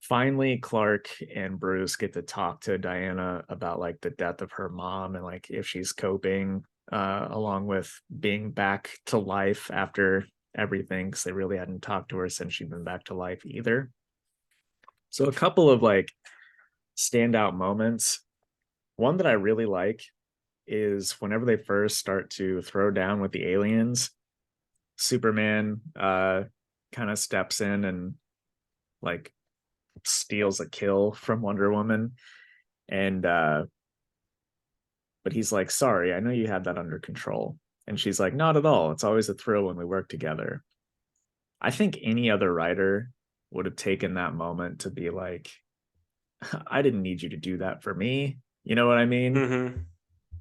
finally Clark and Bruce get to talk to Diana about like the death of her mom and like if she's coping, along with being back to life after everything, because they really hadn't talked to her since she'd been back to life either. So a couple of like standout moments. One that I really like is whenever they first start to throw down with the aliens, Superman kind of steps in and like steals a kill from Wonder Woman, and but he's like, sorry, I know you had that under control. And she's like, not at all, it's always a thrill when we work together. I think any other writer would have taken that moment to be like, I didn't need you to do that for me, you know what I mean? Mm-hmm.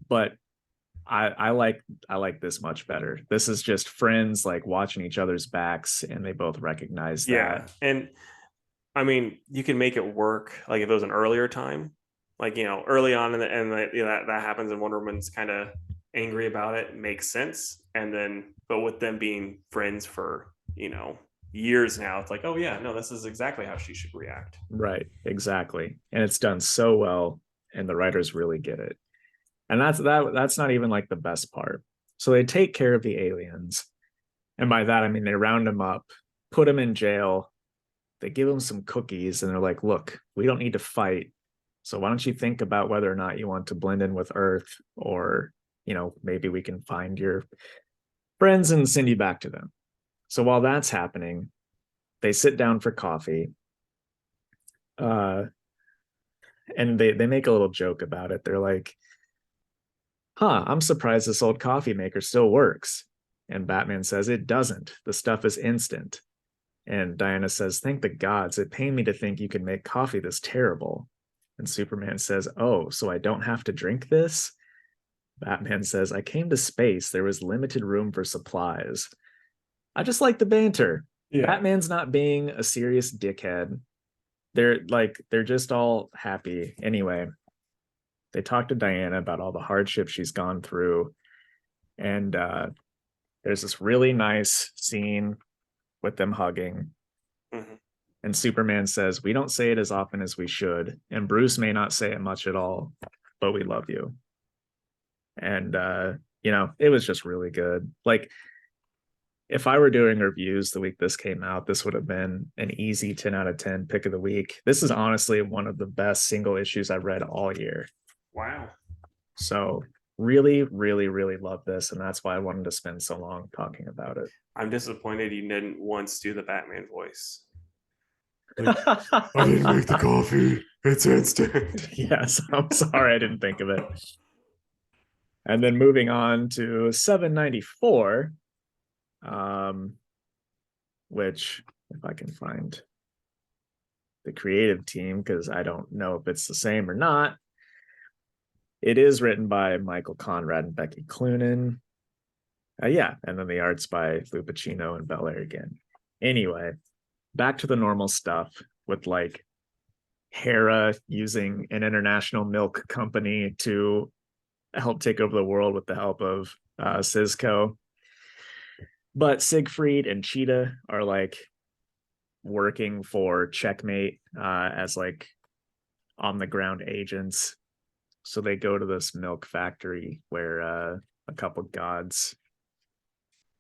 But I like this much better. This is just friends like watching each other's backs, and they both recognize that. And I mean, you can make it work like if it was an earlier time, like early on, and that happens, and Wonder Woman's kind of angry about it, makes sense. And then, but with them being friends for years now, it's like, oh yeah, no, this is exactly how she should react. Right, exactly, and it's done so well, and the writers really get it. And that's not even like the best part. So they take care of the aliens, and by that I mean they round them up, put them in jail. They give them some cookies, and they're like, look, we don't need to fight, so why don't you think about whether or not you want to blend in with Earth, or maybe we can find your friends and send you back to them. So while that's happening, they sit down for coffee, and they make a little joke about it. They're like, I'm surprised this old coffee maker still works. And Batman says it doesn't. The stuff is instant. And Diana says, thank the gods, it pained me to think you could make coffee this terrible. And Superman says, oh, so I don't have to drink this? Batman says, I came to space. There was limited room for supplies. I just like the banter. Yeah. Batman's not being a serious dickhead. They're just all happy. Anyway, they talk to Diana about all the hardships she's gone through. And there's this really nice scene with them hugging. Mm-hmm. And Superman says, we don't say it as often as we should. And Bruce may not say it much at all, but we love you. And, it was just really good. Like, if I were doing reviews the week this came out, this would have been an easy 10 out of 10 pick of the week. This is honestly one of the best single issues I've read all year. Wow. So really, really, really love this. And that's why I wanted to spend so long talking about it. I'm disappointed you didn't once do the Batman voice. I didn't make the coffee. It's instant. Yes, I'm sorry I didn't think of it. And then moving on to 794, which, if I can find the creative team, because I don't know if it's the same or not. It is written by Michael Conrad and Becky Cloonan. And then the art's by Lupacchino and Belair again. Anyway, back to the normal stuff with like Hera using an international milk company to help take over the world with the help of Cisco. But Siegfried and Cheetah are like working for Checkmate as like on the ground agents. So they go to this milk factory where a couple gods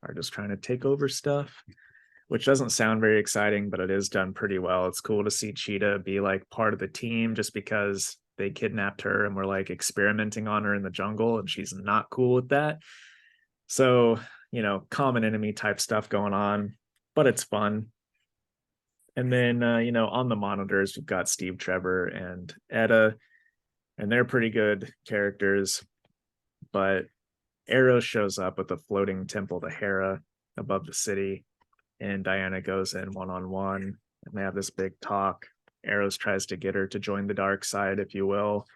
are just trying to take over stuff, which doesn't sound very exciting, but it is done pretty well. It's cool to see Cheetah be like part of the team just because they kidnapped her and were like experimenting on her in the jungle, and she's not cool with that. So, common enemy type stuff going on, but it's fun. And then, on the monitors, we've got Steve Trevor and Etta, and they're pretty good characters. But Arrow shows up with a floating temple to Hera above the city, and Diana goes in one-on-one, and they have this big talk. Arrows tries to get her to join the dark side, if you will,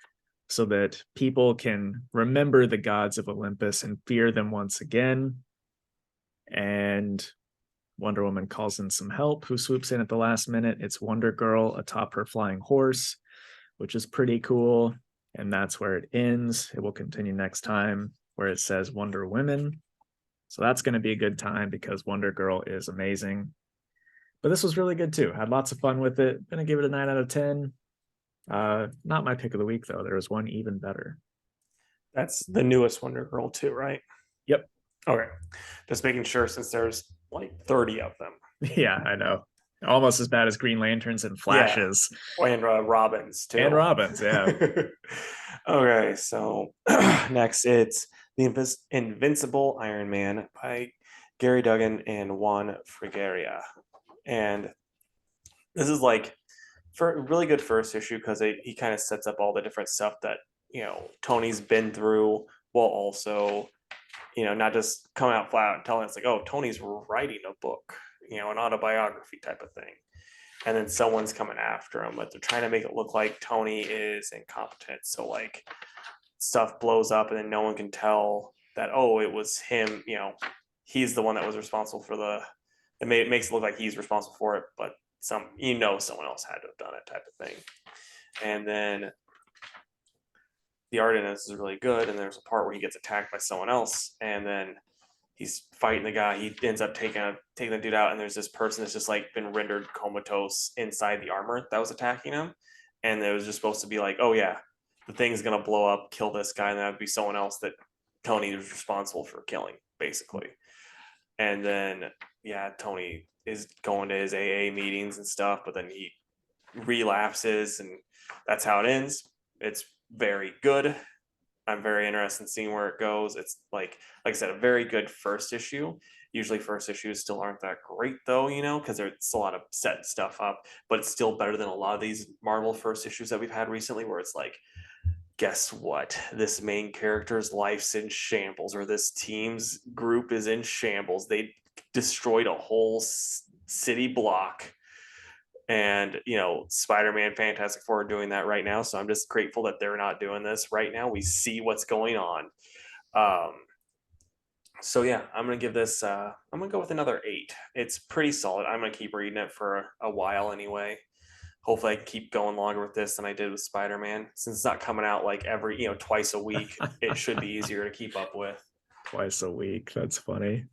so that people can remember the gods of Olympus and fear them once again. And Wonder Woman calls in some help, who swoops in at the last minute. It's Wonder Girl atop her flying horse, which is pretty cool. And that's where it ends. It will continue next time, where it says Wonder Woman. So that's going to be a good time because Wonder Girl is amazing. But this was really good too. Had lots of fun with it. Gonna give it a 9 out of 10. Not my pick of the week though. There was one even better. That's the newest Wonder Girl too, right? Yep. Okay. Just making sure since there's like 30 of them. Yeah, I know. Almost as bad as Green Lanterns and Flashes. Yeah. And Robins too. And Robins, yeah. Okay, so next it's the Invincible Iron Man by Gary Duggan and Juan Frigeria. And this is like for a really good first issue because he kind of sets up all the different stuff that Tony's been through, while also not just coming out flat out and telling us like, oh, Tony's writing a book, an autobiography type of thing, and then someone's coming after him, but they're trying to make it look like Tony is incompetent, so like stuff blows up and then no one can tell that, oh, it was him, he's the one that was responsible for it makes it look like he's responsible for it, but someone else had to have done it type of thing. And then the art in this is really good, and there's a part where he gets attacked by someone else, and then he's fighting the guy. He ends up taking the dude out, and there's this person that's just like been rendered comatose inside the armor that was attacking him, and it was just supposed to be like, oh yeah, the thing's gonna blow up, kill this guy, and that would be someone else that Tony is responsible for killing, basically. And then Tony is going to his AA meetings and stuff, but then he relapses, and that's how it ends. It's very good. I'm very interested in seeing where it goes. It's like I said, a very good first issue. Usually first issues still aren't that great though, because there's a lot of set stuff up, but it's still better than a lot of these Marvel first issues that we've had recently, where it's like, guess what? This main character's life's in shambles, or this team's group is in shambles. They destroyed a whole city block. And Spider-Man, Fantastic Four are doing that right now, so I'm just grateful that they're not doing this right now. We see what's going on. So yeah, I'm gonna give this I'm gonna go with another 8. It's pretty solid. I'm gonna keep reading it for a while anyway. Hopefully I can keep going longer with this than I did with Spider-Man. Since it's not coming out like every twice a week, it should be easier to keep up with. Twice a week. That's funny.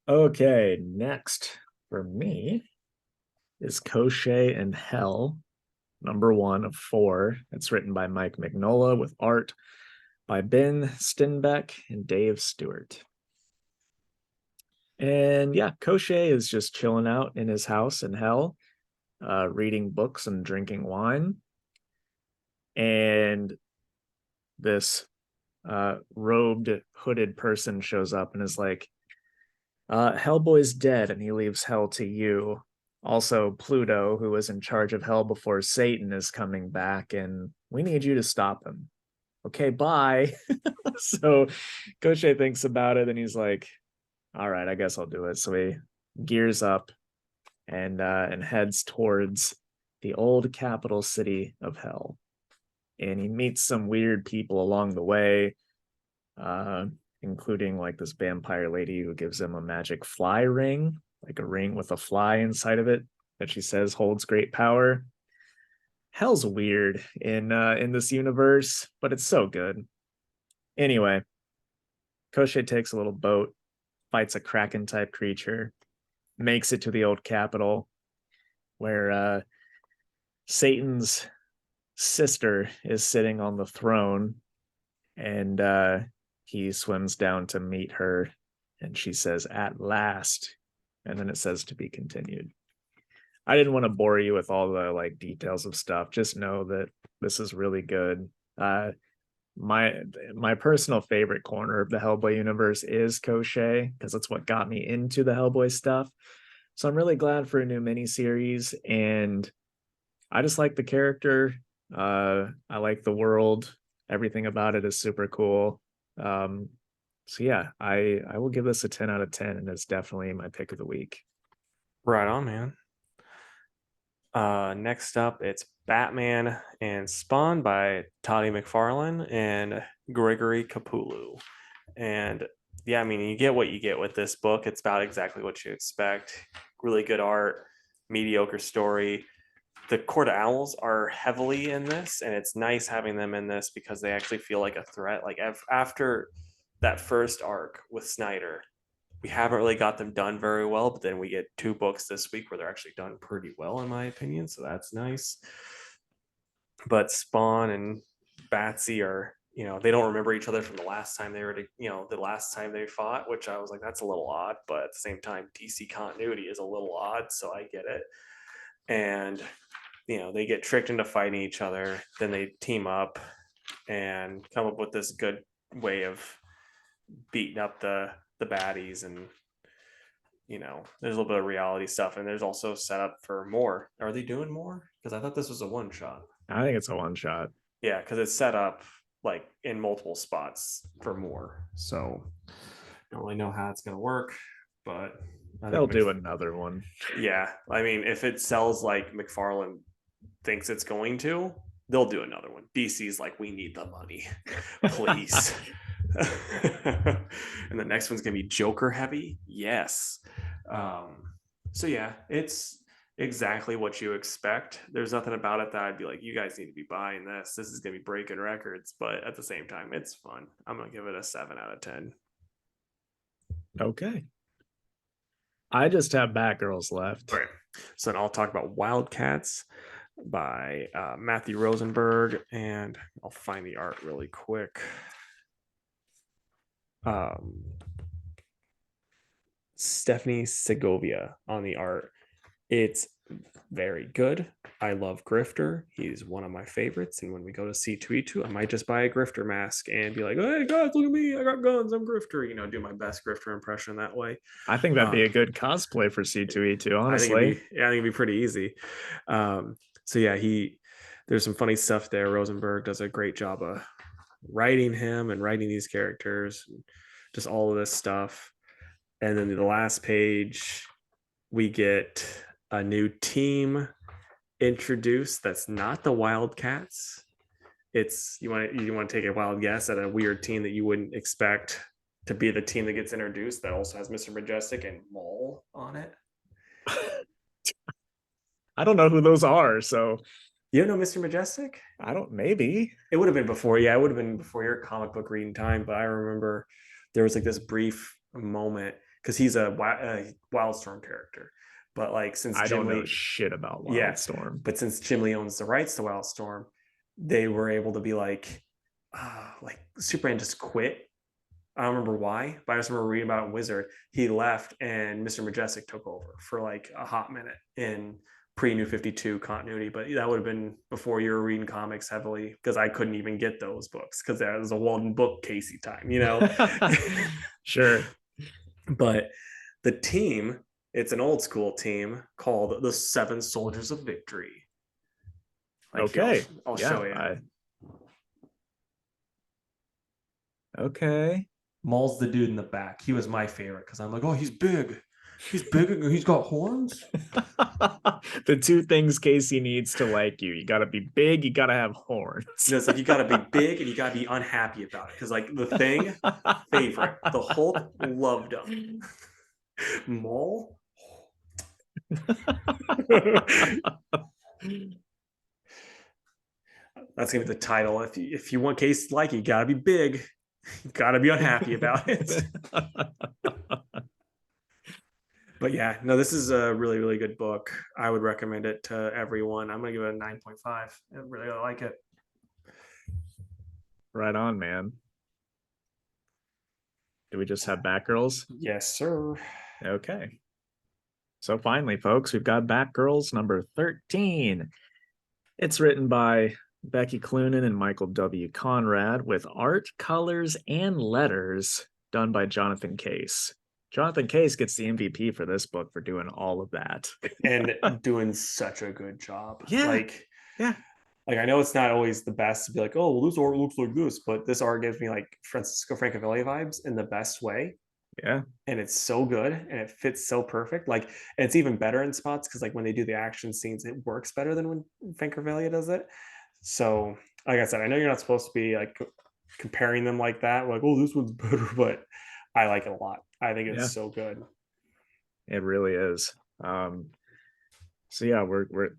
Okay, next for me is Koshchei and Hell, #1 of 4. It's written by Mike Mignola with art by Ben Stenbeck and Dave Stewart. And yeah, Koshchei is just chilling out in his house in Hell, reading books and drinking wine. And this robed, hooded person shows up and is like, Hellboy's dead and he leaves Hell to you. Also, Pluto, who was in charge of Hell before Satan, is coming back, and we need you to stop him. Okay, bye. So Koshchei thinks about it, and he's like, all right, I guess I'll do it. So he gears up and heads towards the old capital city of Hell. And he meets some weird people along the way. including like this vampire lady who gives him a magic fly ring, like a ring with a fly inside of it that she says holds great power. Hell's weird in this universe, but it's so good. Anyway, Koshchei takes a little boat, fights a kraken type creature, makes it to the old capital where Satan's sister is sitting on the throne, and he swims down to meet her, and she says, "At last," and then it says to be continued. I didn't want to bore you with all the like details of stuff. Just know that this is really good. My personal favorite corner of the Hellboy universe is Koshchei, because it's what got me into the Hellboy stuff. So I'm really glad for a new miniseries, and I just like the character. I like the world. Everything about it is super cool. So yeah, I will give this a 10 out of 10, and it's definitely my pick of the week. Right on, man. Next up, it's Batman and Spawn by Toddy McFarlane and Gregory Capullo. And yeah, I mean, you get what you get with this book. It's about exactly what you expect. Really good art, mediocre story. The Court of Owls are heavily in this, and it's nice having them in this because they actually feel like a threat. Like after that first arc with Snyder, we haven't really got them done very well, but then we get 2 books this week where they're actually done pretty well, in my opinion. So that's nice. But Spawn and Batsy are, they don't remember each other from the last time they were, the last time they fought, which I was like, that's a little odd. But at the same time, DC continuity is a little odd, so I get it. And, they get tricked into fighting each other. Then they team up and come up with this good way of beating up the baddies, and there's a little bit of reality stuff, and there's also set up for more. Are they doing more? Because I thought this was a one shot. I think it's a one shot. Yeah, because it's set up like in multiple spots for more. So don't really know how it's gonna work, but they'll do another one. Yeah, I mean, if it sells like McFarlane thinks it's going to, they'll do another one. DC's like, we need the money, please. And the next one's gonna be Joker heavy. Yes. So yeah, it's exactly what you expect. There's nothing about it that I'd be like, you guys need to be buying this. This is gonna be breaking records, but at the same time, it's fun. I'm gonna give it a 7 out of 10. Okay. I just have Batgirls left. Right. So then I'll talk about Wildcats by Matthew Rosenberg, and I'll find the art really quick. Stephanie Segovia on the art. It's very good. I love Grifter. He's one of my favorites. And when we go to C2E2, I might just buy a Grifter mask and be like, hey guys, look at me. I got guns. I'm Grifter. Do my best Grifter impression that way. I think that'd be a good cosplay for C2E2, honestly. I think it'd be pretty easy. So yeah, there's some funny stuff there. Rosenberg does a great job of writing him and writing these characters, just all of this stuff. And then the last page, we get a new team introduced that's not the Wildcats. It's you want to take a wild guess at a weird team that you wouldn't expect to be the team that gets introduced, that also has Mr. Majestic and Maul on it. I don't know who those are, so you don't know Mr. Majestic? Maybe it would have been before. Yeah, it would have been before your comic book reading time. But I remember there was like this brief moment, because he's a Wildstorm character. But like, since I don't know shit about Wildstorm, but since Jim Lee owns the rights to Wildstorm, they were able to be like Superman just quit. I don't remember why, but I just remember reading about Wizard. He left and Mr. Majestic took over for like a hot minute in pre-New 52 continuity. But that would have been before you were reading comics heavily, because I couldn't even get those books because that was a Walden book Casey time, Sure. But the team, it's an old school team called the Seven Soldiers of Victory. Okay. I'll show you. Okay. Maul's the dude in the back. He was my favorite because I'm like, oh, he's big. He's big and he's got horns. The two things Casey needs to like you. You gotta be big, you gotta have horns. It's like you gotta be big and you gotta be unhappy about it. Because like the Thing, favorite. The Hulk, loved him. Maul. That's gonna be the title. If you want Casey to like you gotta be big. You gotta be unhappy about it. But yeah, no, this is a really, really good book. I would recommend it to everyone. I'm gonna give it a 9.5. I really like it. Right on, man. Do we just have Batgirls? Yes, sir. Okay. So finally, folks, we've got Batgirls number 13. It's written by Becky Cloonan and Michael W. Conrad with art, colors, and letters done by Jonathan Case. Jonathan Case gets the MVP for this book for doing all of that. And doing such a good job. Yeah. Like I know it's not always the best to be like, oh, well, this art looks like this, but this art gives me like Francisco Francavilla vibes in the best way. Yeah. And it's so good and it fits so perfect. Like, and it's even better in spots because like when they do the action scenes, it works better than when Francavilla does it. So, like I said, I know you're not supposed to be like comparing them like that, like, oh, this one's better, but I like it a lot. I think it's so good. It really is. So yeah,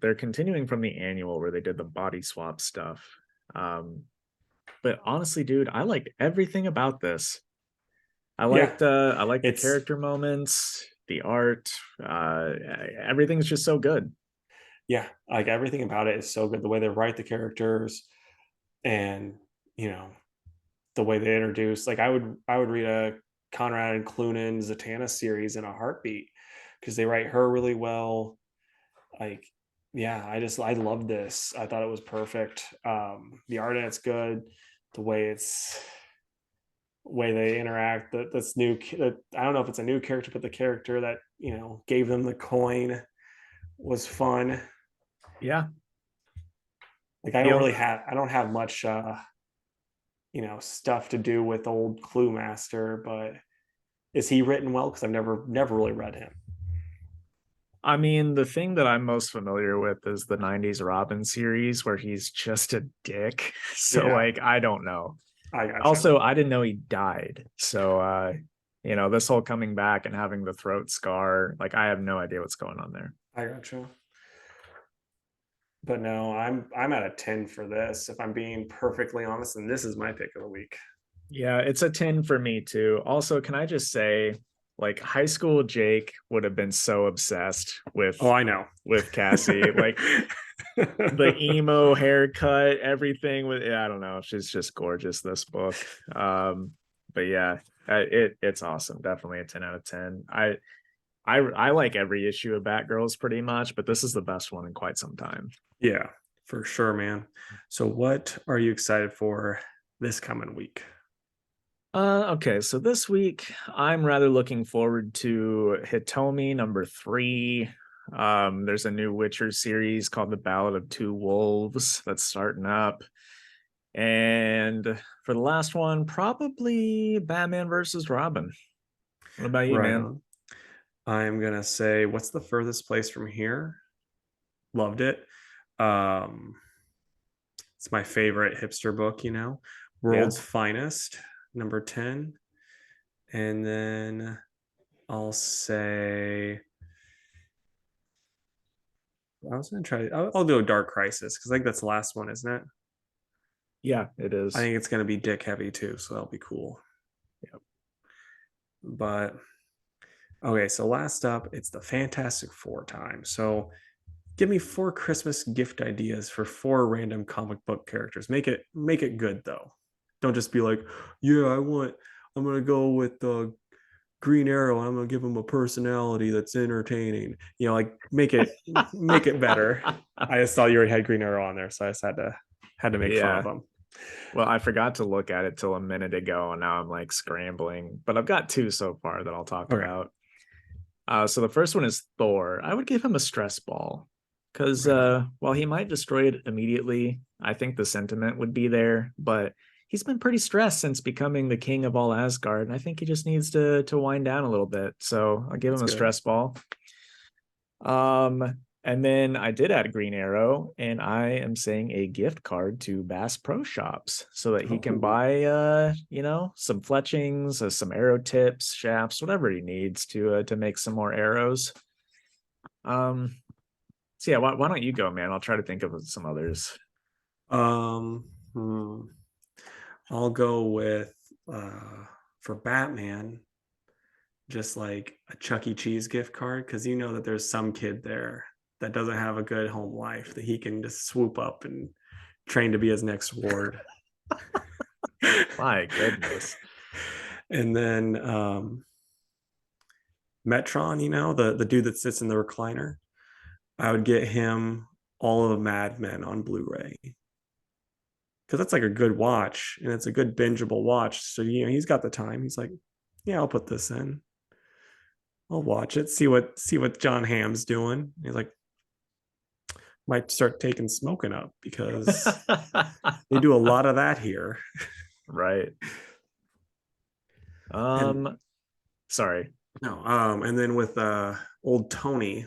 they're continuing from the annual where they did the body swap stuff. But honestly, dude, I liked everything about this. I liked the character moments, the art, everything's just so good. Yeah, like everything about it is so good. The way they write the characters, and the way they introduce. Like I would read a Conrad and Cloonan Zatanna series in a heartbeat because they write her really well. Like, yeah, I love this. I thought it was perfect. The art in it's good. The way they interact. That's new. I don't know if it's a new character, but the character that gave them the coin was fun. Yeah. Like I don't have much stuff to do with old Clue Master, but is he written well? Because I've never really read him. I mean, the thing that I'm most familiar with is the 90s Robin series where he's just a dick. So like I don't know. I gotcha. Also, I didn't know he died. So this whole coming back and having the throat scar, like I have no idea what's going on there. I gotcha. But no, I'm at a 10 for this, if I'm being perfectly honest, and this is my pick of the week. Yeah, it's a 10 for me too. Also, can I just say, like high school Jake would have been so obsessed with with Cassie. Like the emo haircut, everything with I don't know. She's just gorgeous, this book. But yeah, it's awesome. Definitely a 10 out of 10. I like every issue of Batgirls pretty much, but this is the best one in quite some time. Yeah, for sure, man. So what are you excited for this coming week? Okay, so this week I'm rather looking forward to Hitomi number 3. There's a new Witcher series called The Ballad of Two Wolves that's starting up. And for the last one, probably Batman versus Robin. What about you, man? I'm gonna say, what's the furthest place from here? Loved it. It's my favorite hipster book, World's Finest, number 10. And then I'll say, I was gonna try, I'll do a Dark Crisis because I think that's the last one, isn't it? Yeah, it is. I think it's gonna be dick heavy too, so that'll be cool. Yep. But okay, so last up, it's the Fantastic Four time. So give me 4 Christmas gift ideas for 4 random comic book characters. Make it good though. Don't just be like, yeah, I'm gonna go with Green Arrow and I'm gonna give him a personality that's entertaining. Like make it better. I just thought you already had Green Arrow on there, so I just had to make fun of him. Well, I forgot to look at it till a minute ago, and now I'm like scrambling. But I've got 2 so far that I'll talk about. So the first one is Thor. I would give him a stress ball because while he might destroy it immediately, I think the sentiment would be there. But he's been pretty stressed since becoming the king of all Asgard, and I think he just needs to wind down a little bit. So I'll give him a stress ball. And then I did add Green Arrow, and I am saying a gift card to Bass Pro Shops so that he can buy some fletchings, some arrow tips, shafts, whatever he needs to make some more arrows. So yeah, why don't you go, man? I'll try to think of some others. I'll go with for Batman, just like a Chuck E. Cheese gift card, because you know that there's some kid there that doesn't have a good home life that he can just swoop up and train to be his next ward. My goodness. And then Metron, the dude that sits in the recliner, I would get him all of Mad Men on Blu-ray, because that's like a good watch and it's a good bingeable watch. So he's got the time. He's like, yeah, I'll put this in. I'll watch it, see what John Hamm's doing. He's like, might start taking smoking up because they do a lot of that here. Right. Sorry. No. And then with old Tony,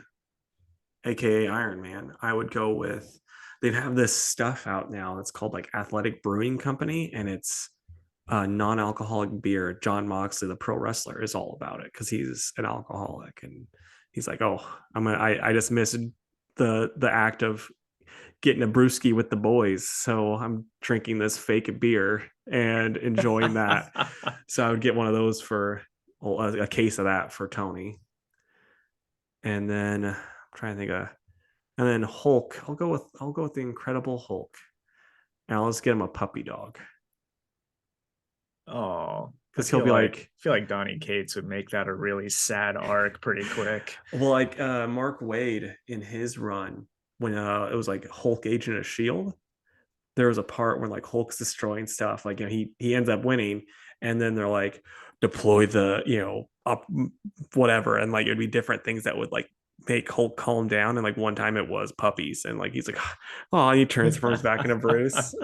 aka Iron Man, I would go with, they have this stuff out now that's called like Athletic Brewing Company, and it's non-alcoholic beer. John Moxley, the pro wrestler, is all about it because he's an alcoholic, and he's like, oh, I just missed the act of getting a brewski with the boys, so I'm drinking this fake beer and enjoying that. So I would get one of those for a case of that for Tony. And then I'm trying to think of, and then Hulk, I'll go with the Incredible Hulk, and I'll just get him a puppy dog. Oh, because he'll be like, I feel like Donnie Cates would make that a really sad arc pretty quick. Well, like Mark Waid in his run, when it was like Hulk Agent of Shield, there was a part where like Hulk's destroying stuff, like he ends up winning, and then they're like, deploy the up whatever, and like it'd be different things that would like make Hulk calm down, and like one time it was puppies, and like he's like, oh, he transforms back into Bruce.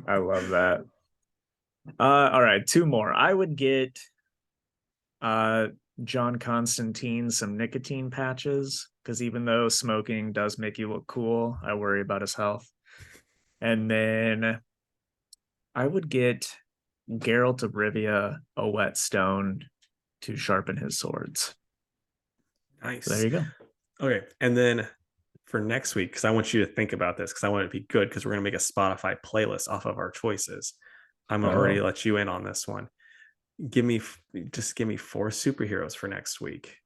I love that. All right, two more. I would get John Constantine some nicotine patches, because even though smoking does make you look cool, I worry about his health. And then I would get Geralt of Rivia a whetstone to sharpen his swords. Nice. So there you go. Okay, and then for next week, because I want you to think about this, because I want it to be good, because we're going to make a Spotify playlist off of our choices. I'm going to already let you in on this one. Give me 4 superheroes for next week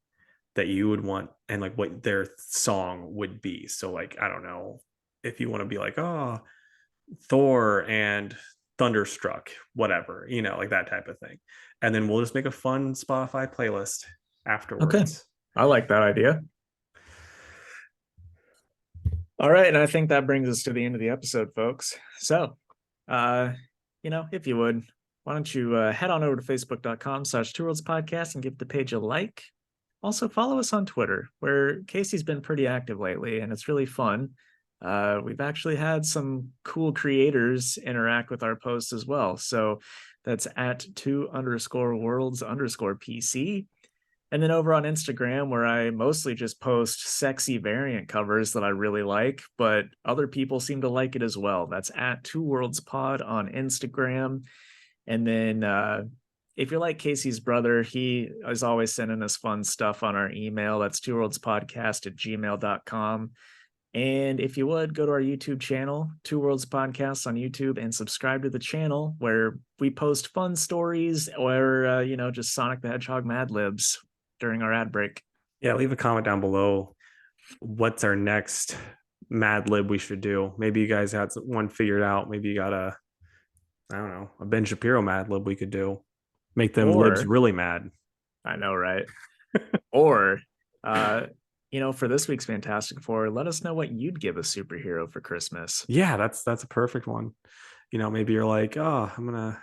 that you would want, and like what their song would be. So like, I don't know if you want to be like, oh, Thor and Thunderstruck, whatever, like that type of thing. And then we'll just make a fun Spotify playlist afterwards. Okay. I like that idea. All right. And I think that brings us to the end of the episode, folks. So, if you would, why don't you head on over to facebook.com/twoworldspodcast and give the page a like. Also follow us on Twitter, where Casey's been pretty active lately, and it's really fun. We've actually had some cool creators interact with our posts as well. So that's at 2_worlds_PC. And then over on Instagram, where I mostly just post sexy variant covers that I really like, but other people seem to like it as well. That's at 2worldspod on Instagram. And then if you're like Casey's brother, he is always sending us fun stuff on our email. That's 2worldspodcast@gmail.com. And if you would, go to our YouTube channel, 2 Worlds Podcast on YouTube, and subscribe to the channel, where we post fun stories or, just Sonic the Hedgehog Mad Libs during our ad break. Yeah, leave a comment down below. What's our next Mad Lib we should do? Maybe you guys had one figured out. Maybe you got a Ben Shapiro Mad Lib we could do. Make them libs really mad. I know, right? Or, for this week's Fantastic Four, let us know what you'd give a superhero for Christmas. Yeah, that's a perfect one. Maybe you're like, oh, I'm gonna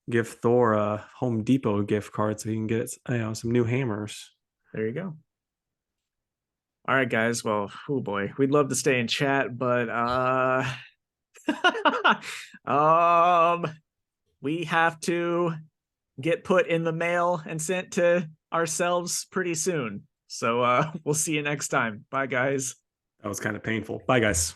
give Thor a Home Depot gift card so he can get some new hammers. There you go. All right, guys. Well, oh boy, we'd love to stay in chat, but We have to get put in the mail and sent to ourselves pretty soon. So we'll see you next time. Bye, guys. That was kind of painful. Bye, guys.